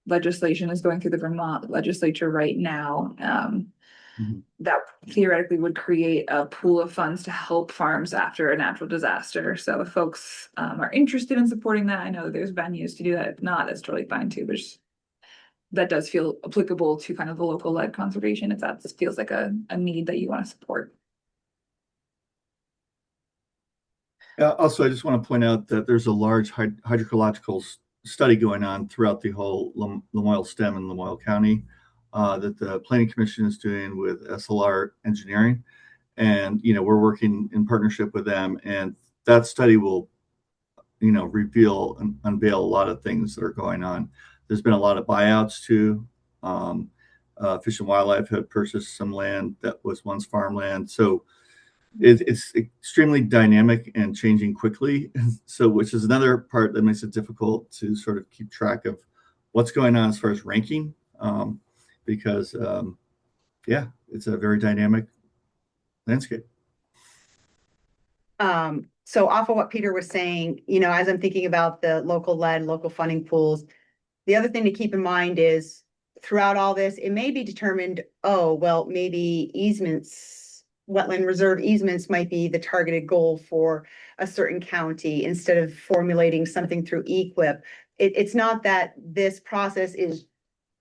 S1: legislation is going through the Vermont legislature right now. That theoretically would create a pool of funds to help farms after a natural disaster. So if folks are interested in supporting that, I know there's venues to do that. If not, that's totally fine too. But that does feel applicable to kind of the local led conservation if that feels like a need that you want to support.
S13: Also, I just want to point out that there's a large hydrological study going on throughout the whole Lamoille stem in Lamoille County that the Planning Commission is doing with SLR Engineering. And, we're working in partnership with them. And that study will, reveal and unveil a lot of things that are going on. There's been a lot of buyouts too. Fish and Wildlife had purchased some land that was once farmland. So it's extremely dynamic and changing quickly. So, which is another part that makes it difficult to sort of keep track of what's going on as far as ranking, because it's a very dynamic landscape.
S2: So off of what Peter was saying, as I'm thinking about the local led, local funding pools, the other thing to keep in mind is throughout all this, it may be determined, maybe easements, wetland reserve easements might be the targeted goal for a certain county instead of formulating something through EQIP. It's not that this process is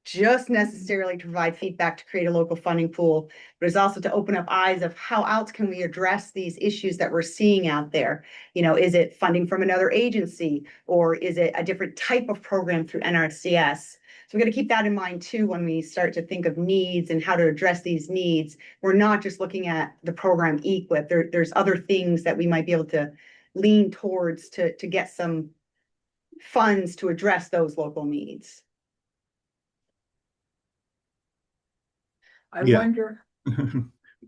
S2: just necessarily to provide feedback to create a local funding pool, but it's also to open up eyes of how else can we address these issues that we're seeing out there. Is it funding from another agency or is it a different type of program through NRCS? So we got to keep that in mind too when we start to think of needs and how to address these needs. We're not just looking at the program EQIP. There's other things that we might be able to lean towards to get some funds to address those local needs.
S22: I wonder.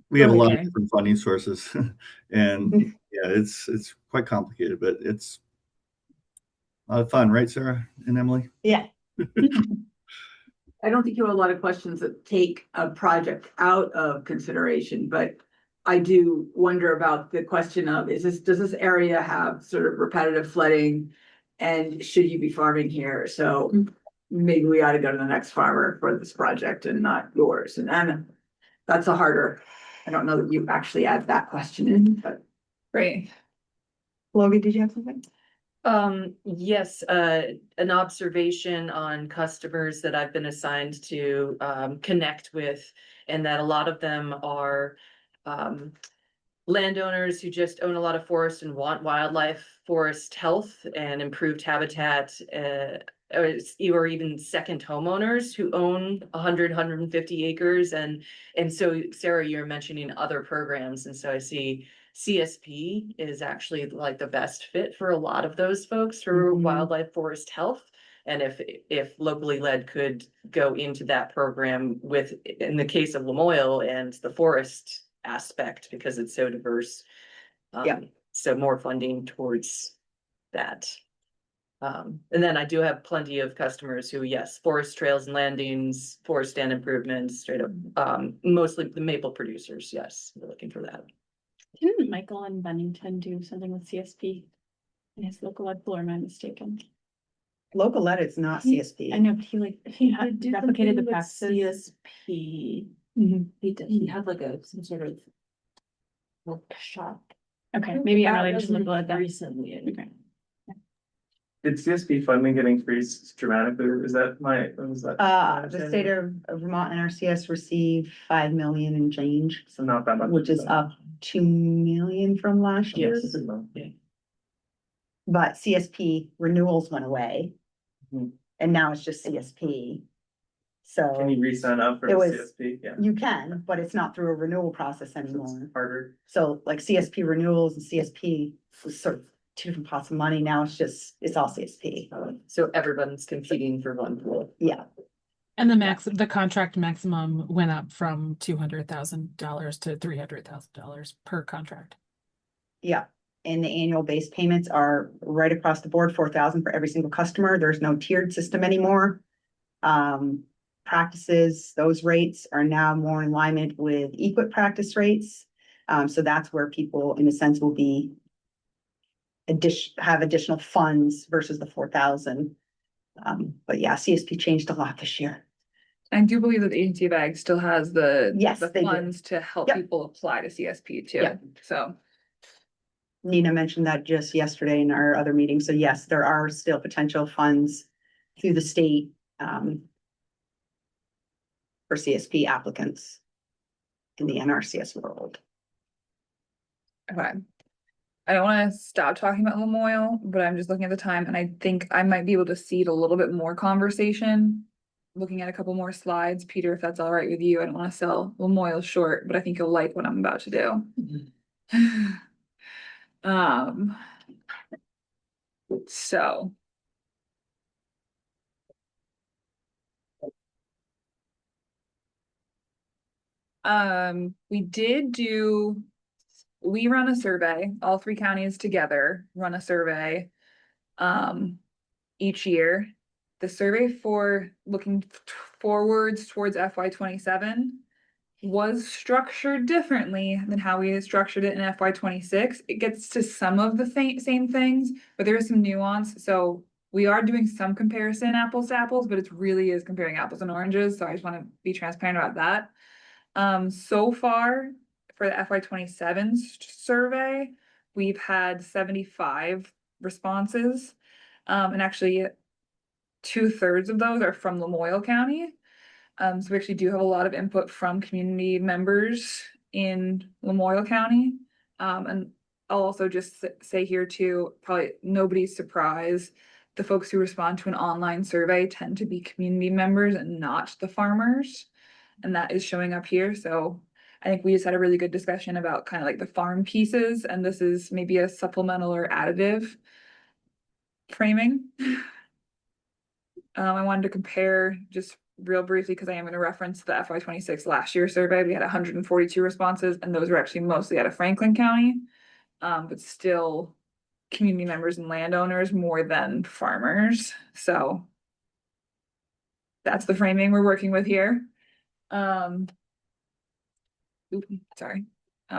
S13: We have a lot of different funding sources and it's quite complicated, but it's a lot of fun, right, Sarah and Emily?
S2: Yeah.
S22: I don't think you have a lot of questions that take a project out of consideration, but I do wonder about the question of, does this area have sort of repetitive flooding? And should you be farming here? So maybe we ought to go to the next farmer for this project and not yours. And then that's a harder, I don't know that you actually add that question in, but.
S1: Great.
S2: Logan, did you have something?
S3: Yes, an observation on customers that I've been assigned to connect with, and that a lot of them are landowners who just own a lot of forest and want wildlife, forest health, and improved habitat, or even second homeowners who own 150 acres. And so, Sarah, you're mentioning other programs, and so I see CSP is actually like the best fit for a lot of those folks for wildlife, forest health. And if locally led could go into that program with, in the case of Lamoille and the forest aspect, because it's so diverse. So more funding towards that. And then I do have plenty of customers who, yes, forest trails and landings, forest stand improvements, straight up, mostly the maple producers. Yes, we're looking for that.
S6: Didn't Michael and Bennington do something with CSP in his local ed pool, or am I mistaken?
S2: Local ed, it's not CSP.
S6: I know, but he had
S4: did
S6: replicated the
S4: something with
S6: practices.
S4: CSP.
S2: Mhm.
S4: He did, he had like some sort of workshop.
S6: Okay, maybe I'm
S4: That
S6: related to
S4: wasn't
S6: local ed then.
S4: recently.
S6: Okay.
S23: Did CSP funding get increased dramatically? Is that was that?
S2: The state of Vermont NRCS received 5 million and change,
S23: So not that much.
S2: which is up 2 million from last year.
S3: Yes. Yeah.
S2: But CSP renewals went away.
S23: Mhm.
S2: And now it's just CSP. So
S23: Can you re-sign up for
S2: it was,
S23: CSP? Yeah.
S2: you can, but it's not through a renewal process anymore.
S23: Harder.
S2: So like CSP renewals and CSP was sort of two different pots of money. Now it's all CSP.
S3: So everyone's competing for one pool.
S2: Yeah.
S20: And the contract maximum went up from $200,000 to $300,000 per contract.
S2: Yeah. And the annual base payments are right across the board, 4,000 for every single customer. There's no tiered system anymore. Practices, those rates are now more in alignment with EQIP practice rates. So that's where people, in a sense, will be have additional funds versus the 4,000. But yeah, CSP changed a lot this year.
S1: I do believe that the Agency of Ag still has the
S2: they do.
S1: funds to help
S2: Yep.
S1: people apply to CSP too.
S2: Yep.
S1: So
S2: Nina mentioned that just yesterday in our other meeting. So yes, there are still potential funds through the state for CSP applicants in the NRCS world.
S1: okay. I don't want to stop talking about Lamoille, but I'm just looking at the time and I think I might be able to seed a little bit more conversation. Looking at a couple more slides, Peter, if that's all right with you. I don't want to sell Lamoille short, but I think you'll like what I'm about to do. So we run a survey, all three counties together run a survey each year. The survey for looking forwards towards FY27 was structured differently than how we structured it in FY26. It gets to some of the same things, but there is some nuance. So we are doing some comparison apples to apples, but it really is comparing apples and oranges. So I just want to be transparent about that. So far for the FY27 survey, we've had 75 responses. And actually 2/3 of those are from Lamoille County. So we actually do have a lot of input from community members in Lamoille County. And I'll also just say here too, probably nobody's surprised. The folks who respond to an online survey tend to be community members and not the farmers. And that is showing up here. So I think we just had a really good discussion about kind of like the farm pieces. And this is maybe a supplemental or additive framing. I wanted to compare just real briefly because I am going to reference the FY26 last year survey. We had 142 responses, and those were actually mostly out of Franklin County, but still community members and landowners more than farmers. So that's the framing we're working with here. Sorry,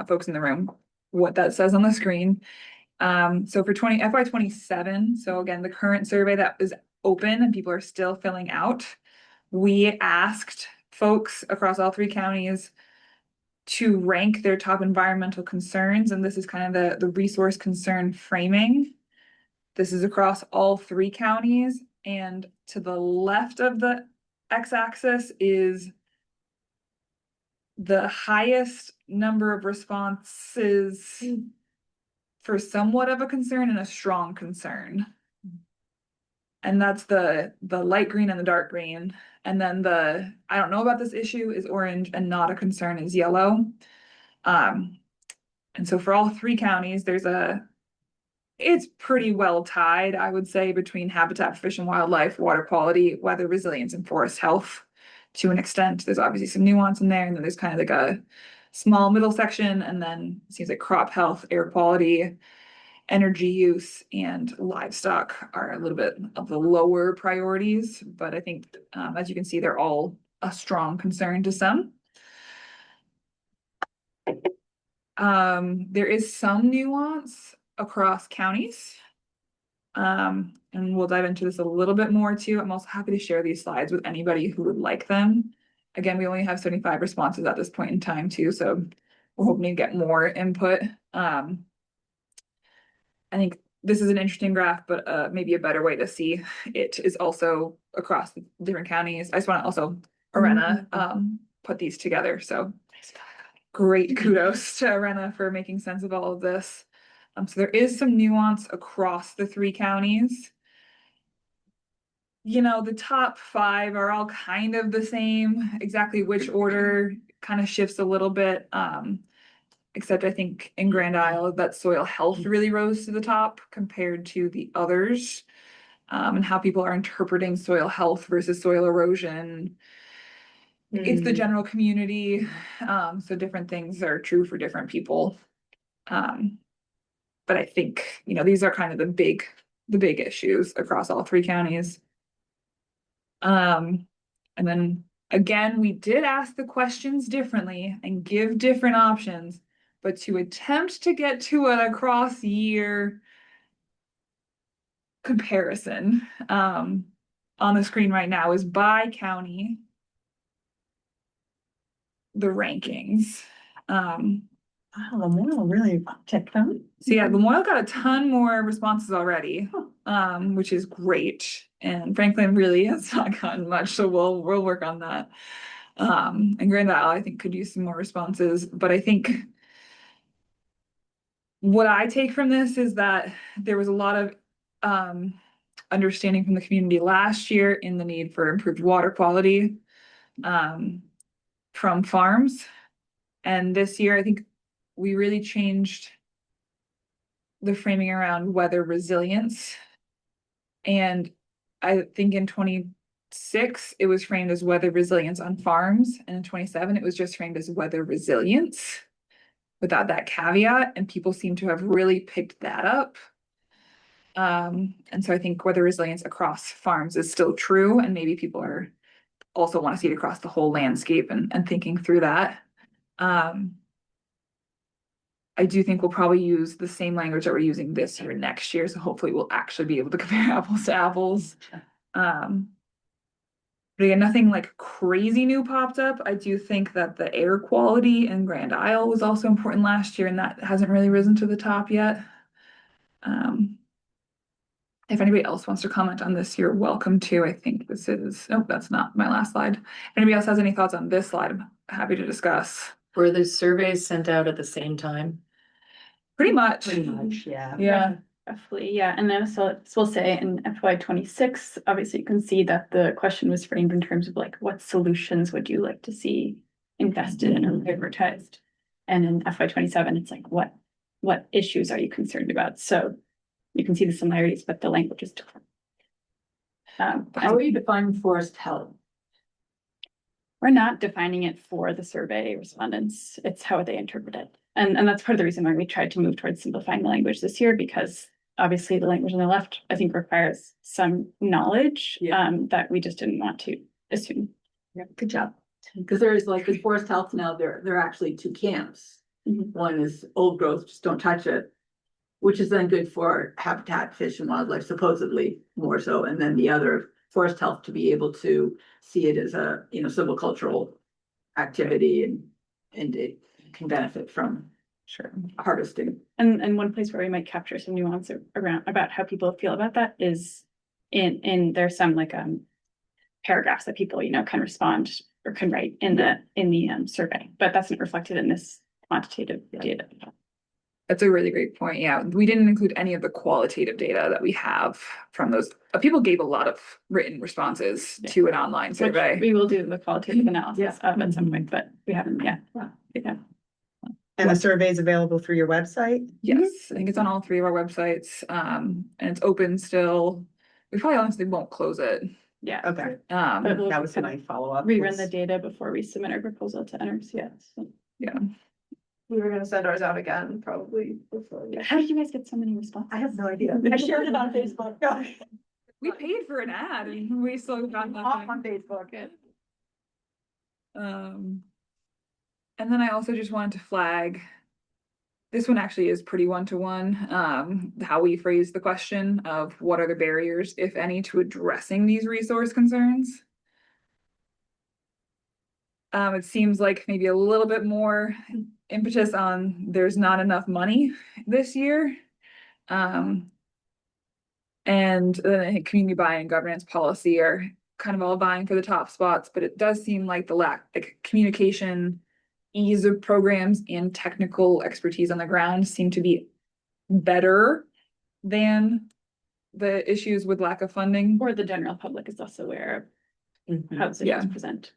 S1: folks in the room, what that says on the screen. So for FY27, so again, the current survey that is open and people are still filling out, we asked folks across all 3 counties to rank their top environmental concerns, and this is kind of the resource concern framing. This is across all 3 counties, and to the left of the x-axis is the highest number of responses for somewhat of a concern and a strong concern. And that's the light green and the dark green. And then the I don't know about this issue is orange, and not a concern is yellow. And so for all 3 counties, it's pretty well tied, I would say, between habitat for fish and wildlife, water quality, weather resilience, and forest health to an extent. There's obviously some nuance in there, and then there's kind of like a small middle section, and then it seems like crop health, air quality, energy use, and livestock are a little bit of the lower priorities. But I think, as you can see, they're all a strong concern to some. There is some nuance across counties. And we'll dive into this a little bit more too. I'm also happy to share these slides with anybody who would like them. Again, we only have 75 responses at this point in time too, so we're hoping to get more input. I think this is an interesting graph, but maybe a better way to see it is also across the different counties. I just want to also, Arena, put these together. So great kudos to Arena for making sense of all of this. So there is some nuance across the 3 counties. You know, the top 5 are all kind of the same. Exactly which order kind of shifts a little bit. Except I think in Grand Isle that soil health really rose to the top compared to the others. And how people are interpreting soil health versus soil erosion. It's the general community. So different things are true for different people. But I think, you know, these are kind of the big issues across all 3 counties. And then again, we did ask the questions differently and give different options, but to attempt to get to an across year comparison, on the screen right now is by county, the rankings.
S2: Wow, Lemoyle really upticked them.
S1: So yeah, Lemoyle got a ton more responses already, which is great. And Franklin really has not gotten much, so we'll work on that. And Grand Isle, I think, could use some more responses. But I think what I take from this is that there was a lot of understanding from the community last year in the need for improved water quality from farms. And this year, I think we really changed the framing around weather resilience. And I think in 26, it was framed as weather resilience on farms. And in 27, it was just framed as weather resilience without that caveat. And people seem to have really picked that up. And so I think weather resilience across farms is still true. And maybe people are also want to see it across the whole landscape and thinking through that. I do think we'll probably use the same language that we're using this year next year. So hopefully we'll actually be able to compare apples to apples. But again, nothing like crazy new popped up. I do think that the air quality in Grand Isle was also important last year, and that hasn't really risen to the top yet. If anybody else wants to comment on this, you're welcome to. I think this is, oh, that's not my last slide. If anybody else has any thoughts on this slide, I'm happy to discuss.
S3: Were the surveys sent out at the same time?
S1: Pretty much.
S2: Yeah.
S1: Yeah.
S6: Roughly, yeah. And then so we'll say in FY26, obviously you can see that the question was framed in terms of like, what solutions would you like to see invested in or prioritized? And in FY27, it's like, what issues are you concerned about? So you can see the similarities, but the language is different.
S22: How are you defining forest health?
S6: We're not defining it for the survey respondents. It's how they interpret it. And that's part of the reason why we tried to move towards simplifying the language this year, because obviously the language on the left, I think, requires some knowledge that we just didn't want to as soon.
S22: Yeah, good job. Because there is like, with Forest Health now, there are actually two camps. One is old growth, just don't touch it, which is then good for habitat, fish and wildlife, supposedly more so. And then the other, Forest Health, to be able to see it as a, silvicultural activity and it can benefit from harvesting.
S6: And one place where we might capture some nuance around about how people feel about that is in there's some like paragraphs that people, can respond or can write in the survey, but that's not reflected in this quantitative data.
S1: That's a really great point. Yeah, we didn't include any of the qualitative data that we have from those. People gave a lot of written responses to an online
S6: Which
S1: survey.
S6: we will do the qualitative analysis of at some point, but we haven't yet. Yeah.
S2: And the survey is available through your website?
S1: Yes, I think it's on all three of our websites. And it's open still. We probably honestly won't close it.
S6: Yeah.
S2: Okay.
S6: But we'll
S2: That was
S6: kind
S2: my
S6: of
S2: follow-up.
S6: Rerun the data before we submit our proposal to NRCS. So.
S1: Yeah.
S8: We were gonna send ours out again, probably before.
S6: How did you guys get so many responses?
S2: I have no idea.
S6: I shared it on Facebook.
S1: We paid for an ad and we still got nothing.
S2: On Facebook.
S1: And then I also just wanted to flag, this one actually is pretty one-to-one, how we phrase the question of what are the barriers, if any, to addressing these resource concerns. It seems like maybe a little bit more impetus on there's not enough money this year. And then community buy-in and governance policy are kind of all vying for the top spots, but it does seem like the lack, like communication, ease of programs and technical expertise on the ground seem to be better than the issues with lack of funding.
S6: Or the general public is less aware of how the issues present.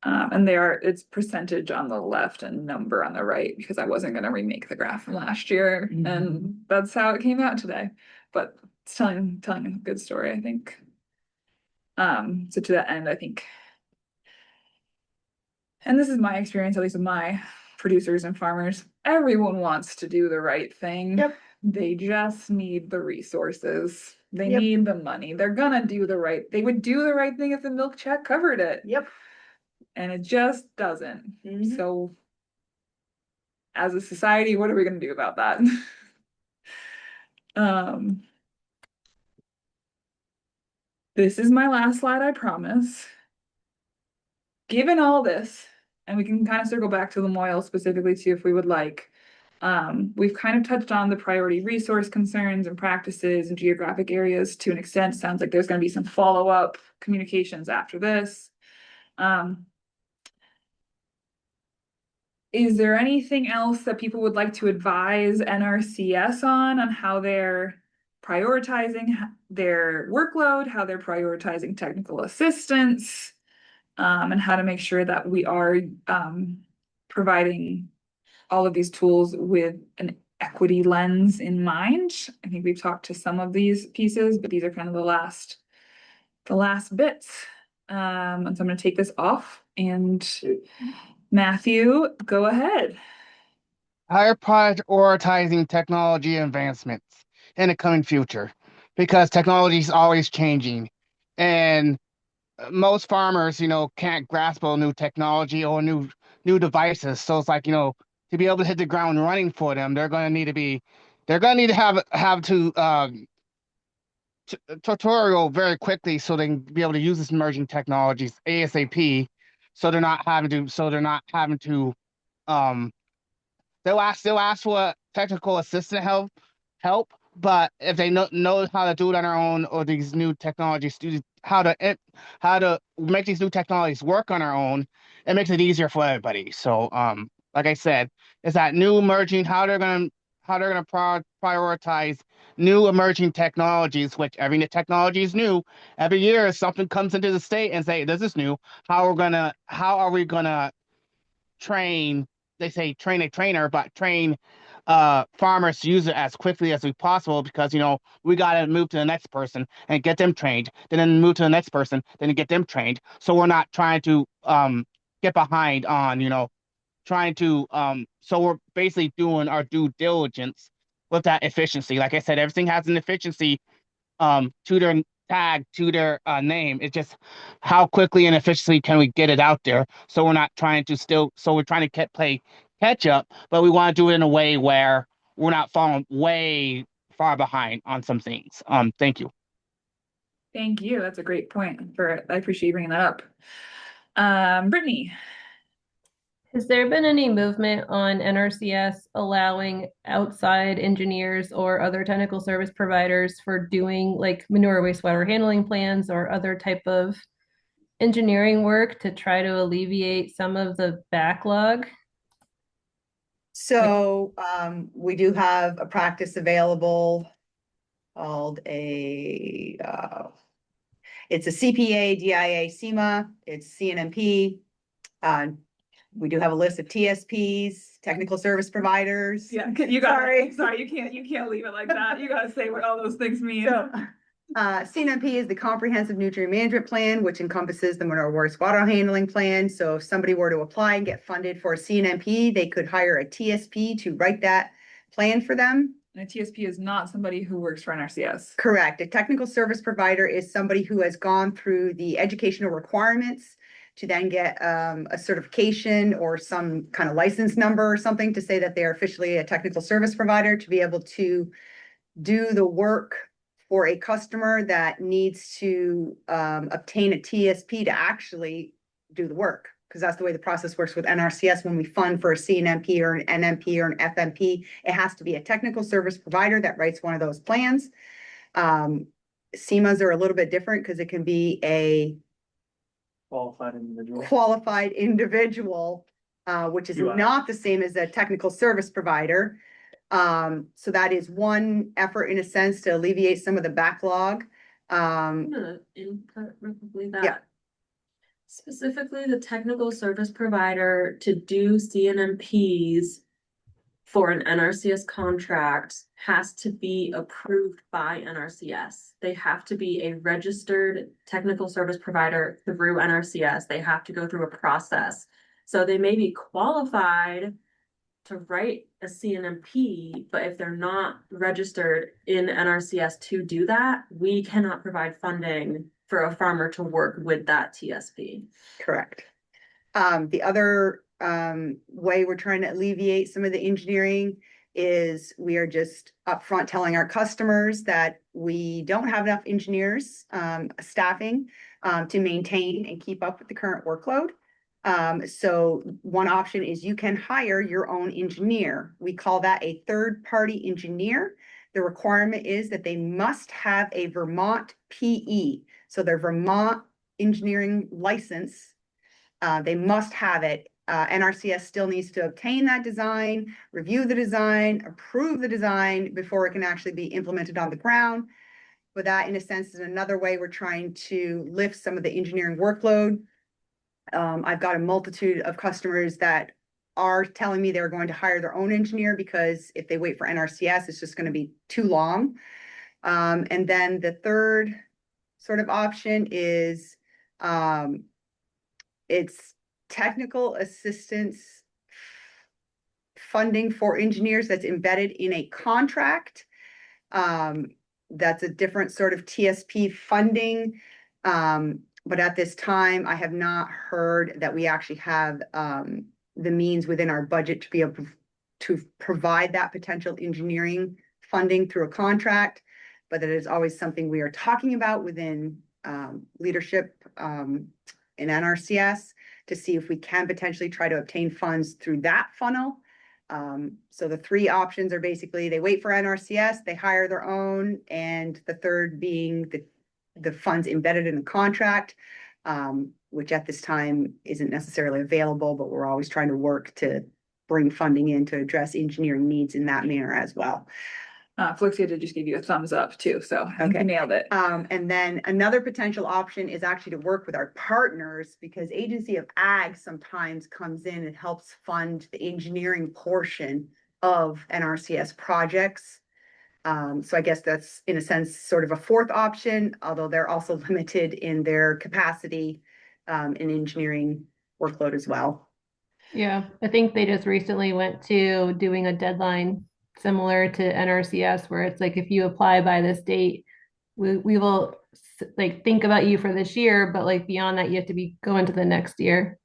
S1: And it's percentage on the left and number on the right, because I wasn't going to remake the graph from last year. And that's how it came out today. But it's telling a good story, I think. So to that end, I think, and this is my experience, at least with my producers and farmers, everyone wants to do the right thing.
S2: Yep.
S1: They just need the resources. They need the money. They're gonna do they would do the right thing if the milk check covered it.
S2: Yep.
S1: And it just doesn't. So as a society, what are we gonna do about that? This is my last slide, I promise. Given all this, and we can kind of circle back to Lamoille specifically too, if we would like. We've kind of touched on the priority resource concerns and practices and geographic areas to an extent. Sounds like there's going to be some follow-up communications after this. Is there anything else that people would like to advise NRCS on how they're prioritizing their workload, how they're prioritizing technical assistance, and how to make sure that we are providing all of these tools with an equity lens in mind? I think we've talked to some of these pieces, but these are kind of the last bits. And so I'm going to take this off, and Matthew, go ahead.
S17: Higher prioritizing technology advancements in the coming future, because technology is always changing, and most farmers, can't grasp a new technology or new devices. So it's like, to be able to hit the ground running for them, they're going to need to have tutorial very quickly so they can be able to use this emerging technologies ASAP. So they're not having to they'll ask for technical assistant help, but if they know how to do it on their own, or these new technologies, how to make these new technologies work on their own, it makes it easier for everybody. So like I said, it's that new emerging, how they're gonna prioritize new emerging technologies, which every new technology is new. Every year something comes into the state and say, this is new. How are we gonna train, they say train a trainer, but train farmers to use it as quickly as we possible, because we got to move to the next person and get them trained, then move to the next person, then get them trained, so we're not trying to get behind on so we're basically doing our due diligence with that efficiency. Like I said, everything has an efficiency to tag to their name. It's just how quickly and efficiently can we get it out there. So we're not trying to we're trying to play catch up, but we want to do it in a way where we're not falling way far behind on some things. Thank you.
S1: Thank you. That's a great point. I appreciate you bringing that up. Brittany.
S11: Has there been any movement on NRCS allowing outside engineers or other technical service providers for doing like manure wastewater handling plans or other type of engineering work to try to alleviate some of the backlog?
S2: So, we do have a practice available called it's a CPA, DIA, SEMA, it's CNMP. We do have a list of TSPs, technical service providers.
S1: Yeah, you got sorry, you can't leave it like that. You gotta say what all those things mean.
S2: So, CNMP is the Comprehensive Nutrient Management Plan, which encompasses the manure wastewater handling plan. So if somebody were to apply and get funded for a CNMP, they could hire a TSP to write that plan for them.
S1: And a TSP is not somebody who works for NRCS.
S2: Correct. A technical service provider is somebody who has gone through the educational requirements to then get a certification or some kind of license number or something to say that they are officially a technical service provider to be able to do the work for a customer that needs to obtain a TSP to actually do the work. Because that's the way the process works with NRCS. When we fund for a CNMP or an NMP or an FMP, it has to be a technical service provider that writes one of those plans. SEMAs are a little bit different because it can be a qualified individual, which is not the same as a technical service provider. So that is one effort in a sense to alleviate some of the backlog.
S4: I'm gonna input real quickly that.
S2: Yeah.
S4: Specifically, the technical service provider to do CNMPs for an NRCS contract has to be approved by NRCS. They have to be a registered technical service provider through NRCS. They have to go through a process. So they may be qualified to write a CNMP, but if they're not registered in NRCS to do that, we cannot provide funding for a farmer to work with that TSP.
S2: Correct. The other way we're trying to alleviate some of the engineering is we are just upfront telling our customers that we don't have enough engineers, staffing, to maintain and keep up with the current workload. So one option is you can hire your own engineer. We call that a third-party engineer. The requirement is that they must have a Vermont PE. So their Vermont engineering license, they must have it. NRCS still needs to obtain that design, review the design, approve the design before it can actually be implemented on the ground. But that, in a sense, is another way we're trying to lift some of the engineering workload. I've got a multitude of customers that are telling me they're going to hire their own engineer because if they wait for NRCS, it's just going to be too long. And then the third sort of option is it's technical assistance funding for engineers that's embedded in a contract. That's a different sort of TSP funding. But at this time, I have not heard that we actually have the means within our budget to be able to provide that potential engineering funding through a contract. But that is always something we are talking about within leadership in NRCS to see if we can potentially try to obtain funds through that funnel. So the three options are basically they wait for NRCS, they hire their own, and the third being the funds embedded in the contract, which at this time isn't necessarily available, but we're always trying to work to bring funding in to address engineering needs in that manner as well.
S1: Felixia did just give you a thumbs up too, so I think you nailed it.
S2: And then another potential option is actually to work with our partners because Agency of Ag sometimes comes in and helps fund the engineering portion of NRCS projects. So I guess that's in a sense sort of a fourth option, although they're also limited in their capacity in engineering workload as well.
S11: Yeah, I think they just recently went to doing a deadline similar to NRCS where it's like if you apply by this date, we will like think about you for this year, but like beyond that, you have to be going to the next year.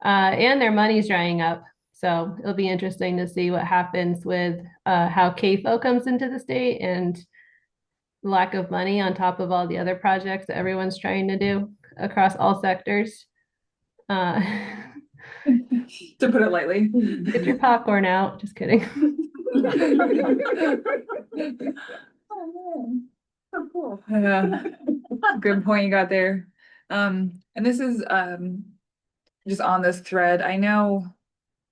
S11: And their money's drying up. So it'll be interesting to see what happens with how KFO comes into the state and lack of money on top of all the other projects that everyone's trying to do across all sectors. Uh,
S1: To put it lightly.
S11: Get your popcorn out. Just kidding.
S1: Yeah, good point you got there. And this is just on this thread. I know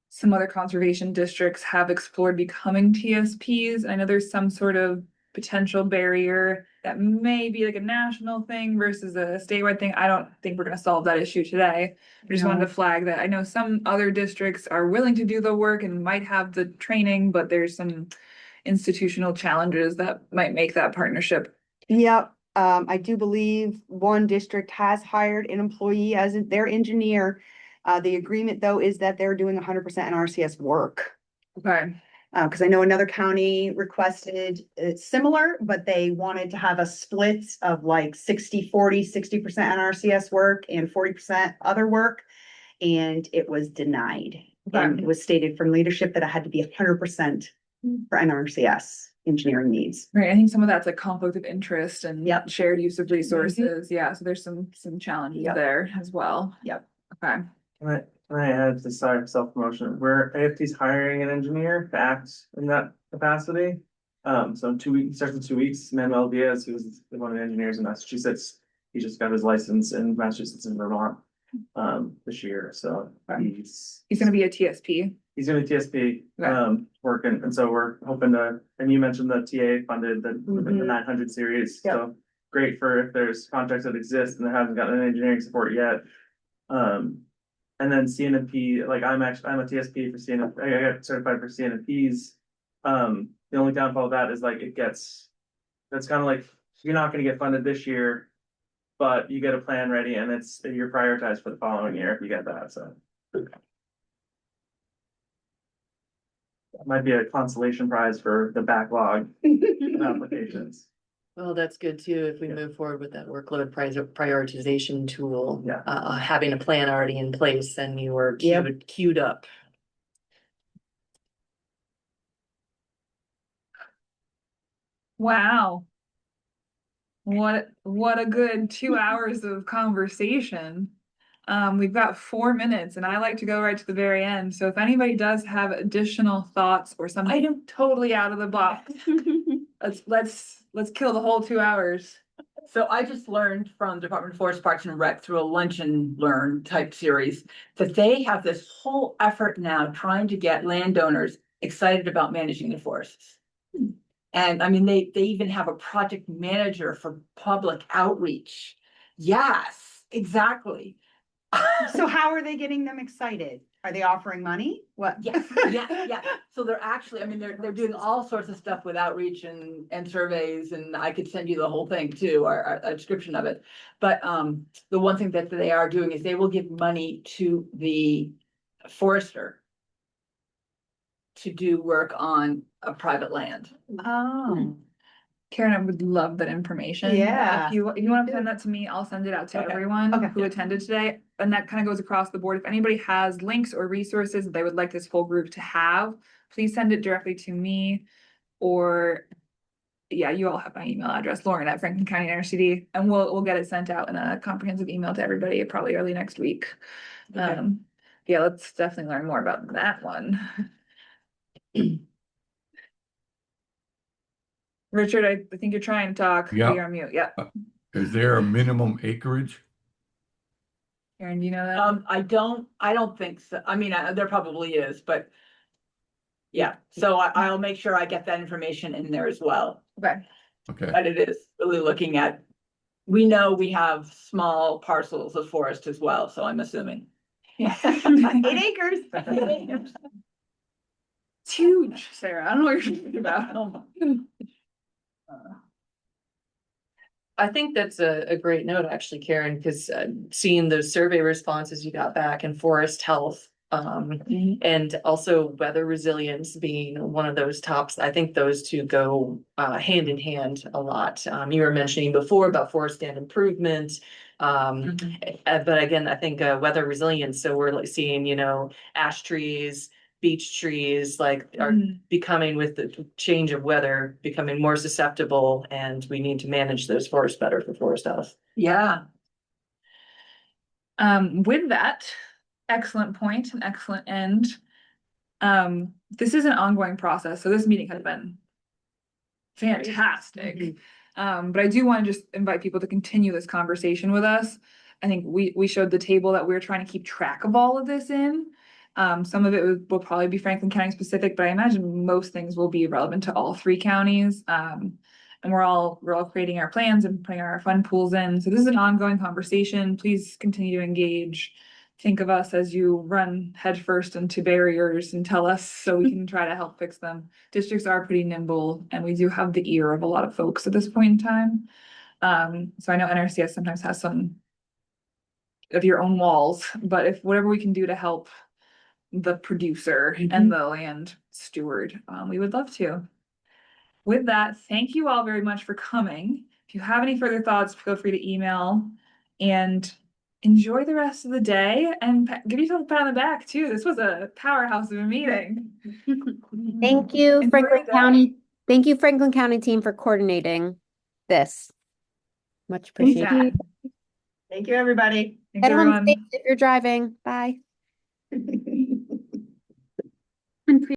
S1: some other conservation districts have explored becoming TSPs. I know there's some sort of potential barrier that may be like a national thing versus a statewide thing. I don't think we're going to solve that issue today. I just wanted to flag that. I know some other districts are willing to do the work and might have the training, but there's some institutional challenges that might make that partnership.
S2: Yep. I do believe one district has hired an employee as their engineer. The agreement though is that they're doing 100% NRCS work.
S1: Okay.
S2: Because I know another county requested similar, but they wanted to have a split of like 60-40, 60% NRCS work and 40% other work. And it was denied. And it was stated from leadership that it had to be 100% for NRCS engineering needs.
S1: Right. I think some of that's like conflict of interest and shared use of resources. Yeah. So there's some challenges there as well.
S2: Yep.
S1: Okay.
S23: Can I add to self-promotion? Where AFT's hiring an engineer to act in that capacity. So in 2 weeks, starts in 2 weeks, Manuel Diaz, who was one of the engineers in Massachusetts, he just got his license in Massachusetts and Vermont this year. So he's
S1: going to be a TSP.
S23: He's going to be TSP working, and so we're hoping to. And you mentioned the TA funded the 900 series, so great for if there's contracts that exist and they haven't gotten an engineering support yet. And then CNP, like I'm a TSP for CNP. I got certified for CNPs. The only downfall of that is like that's kind of like you're not going to get funded this year, but you get a plan ready and you're prioritized for the following year if you get that. So that might be a consolation prize for the backlog of applications.
S3: Well, that's good too. If we move forward with that workload prioritization tool, having a plan already in place and you are queued up.
S1: Wow. What a good 2 hours of conversation. We've got 4 minutes and I like to go right to the very end. So if anybody does have additional thoughts or something totally out of the box, let's kill the whole 2 hours.
S22: So I just learned from Department of Forest Parks and Rec through a lunch and learn type series that they have this whole effort now trying to get landowners excited about managing their forests. And I mean, they even have a project manager for public outreach. Yes, exactly.
S2: So how are they getting them excited? Are they offering money? What?
S22: Yeah. So they're actually, I mean, they're doing all sorts of stuff with outreach and surveys, and I could send you the whole thing too, or a description of it. But the one thing that they are doing is they will give money to the forester to do work on a private land.
S2: Oh.
S1: Karen, I would love that information.
S2: Yeah.
S1: If you want to send that to me, I'll send it out to everyone who attended today. And that kind of goes across the board. If anybody has links or resources that they would like this whole group to have, please send it directly to me. Or you all have my email address, Lauren at Franklin County NRCD, and we'll get it sent out in a comprehensive email to everybody probably early next week. Let's definitely learn more about that one. Richard, I think you're trying to talk.
S5: Yeah.
S1: You're on mute. Yeah.
S5: Is there a minimum acreage?
S1: Karen, do you know that?
S22: I don't think so. I mean, there probably is, but yeah. So I'll make sure I get that information in there as well.
S1: Okay.
S22: But it is really looking at, we know we have small parcels of forest as well, so I'm assuming.
S2: 8 acres. 8 acres.
S1: It's huge, Sarah. I don't know what you're talking about.
S3: I think that's a great note, actually, Karen, because seeing those survey responses you got back in forest health And also weather resilience being one of those tops. I think those two go hand in hand a lot. You were mentioning before about forest stand improvement. But again, I think weather resilience. So we're like seeing, you know, ash trees, beech trees, like are becoming with the change of weather, becoming more susceptible, and we need to manage those forests better for forest health.
S1: Yeah. With that, excellent point, an excellent end. This is an ongoing process, so this meeting has been fantastic. But I do want to just invite people to continue this conversation with us. I think we showed the table that we're trying to keep track of all of this in. Some of it will probably be Franklin County specific, but I imagine most things will be relevant to all three counties. And we're all creating our plans and putting our fund pools in. So this is an ongoing conversation. Please continue to engage. Think of us as you run headfirst into barriers and tell us so we can try to help fix them. Districts are pretty nimble, and we do have the ear of a lot of folks at this point in time. So I know NRCS sometimes has some of your own walls, but if whatever we can do to help the producer and the land steward, we would love to. With that, thank you all very much for coming. If you have any further thoughts, feel free to email, and enjoy the rest of the day, and give yourself a pat on the back too. This was a powerhouse of a meeting.
S10: Thank you,
S1: Enjoy
S10: Franklin
S1: the day.
S10: County. Thank you, Franklin County team, for coordinating this. Much appreciated.
S2: Thank you, everybody.
S10: Head home safe if you're driving. Bye.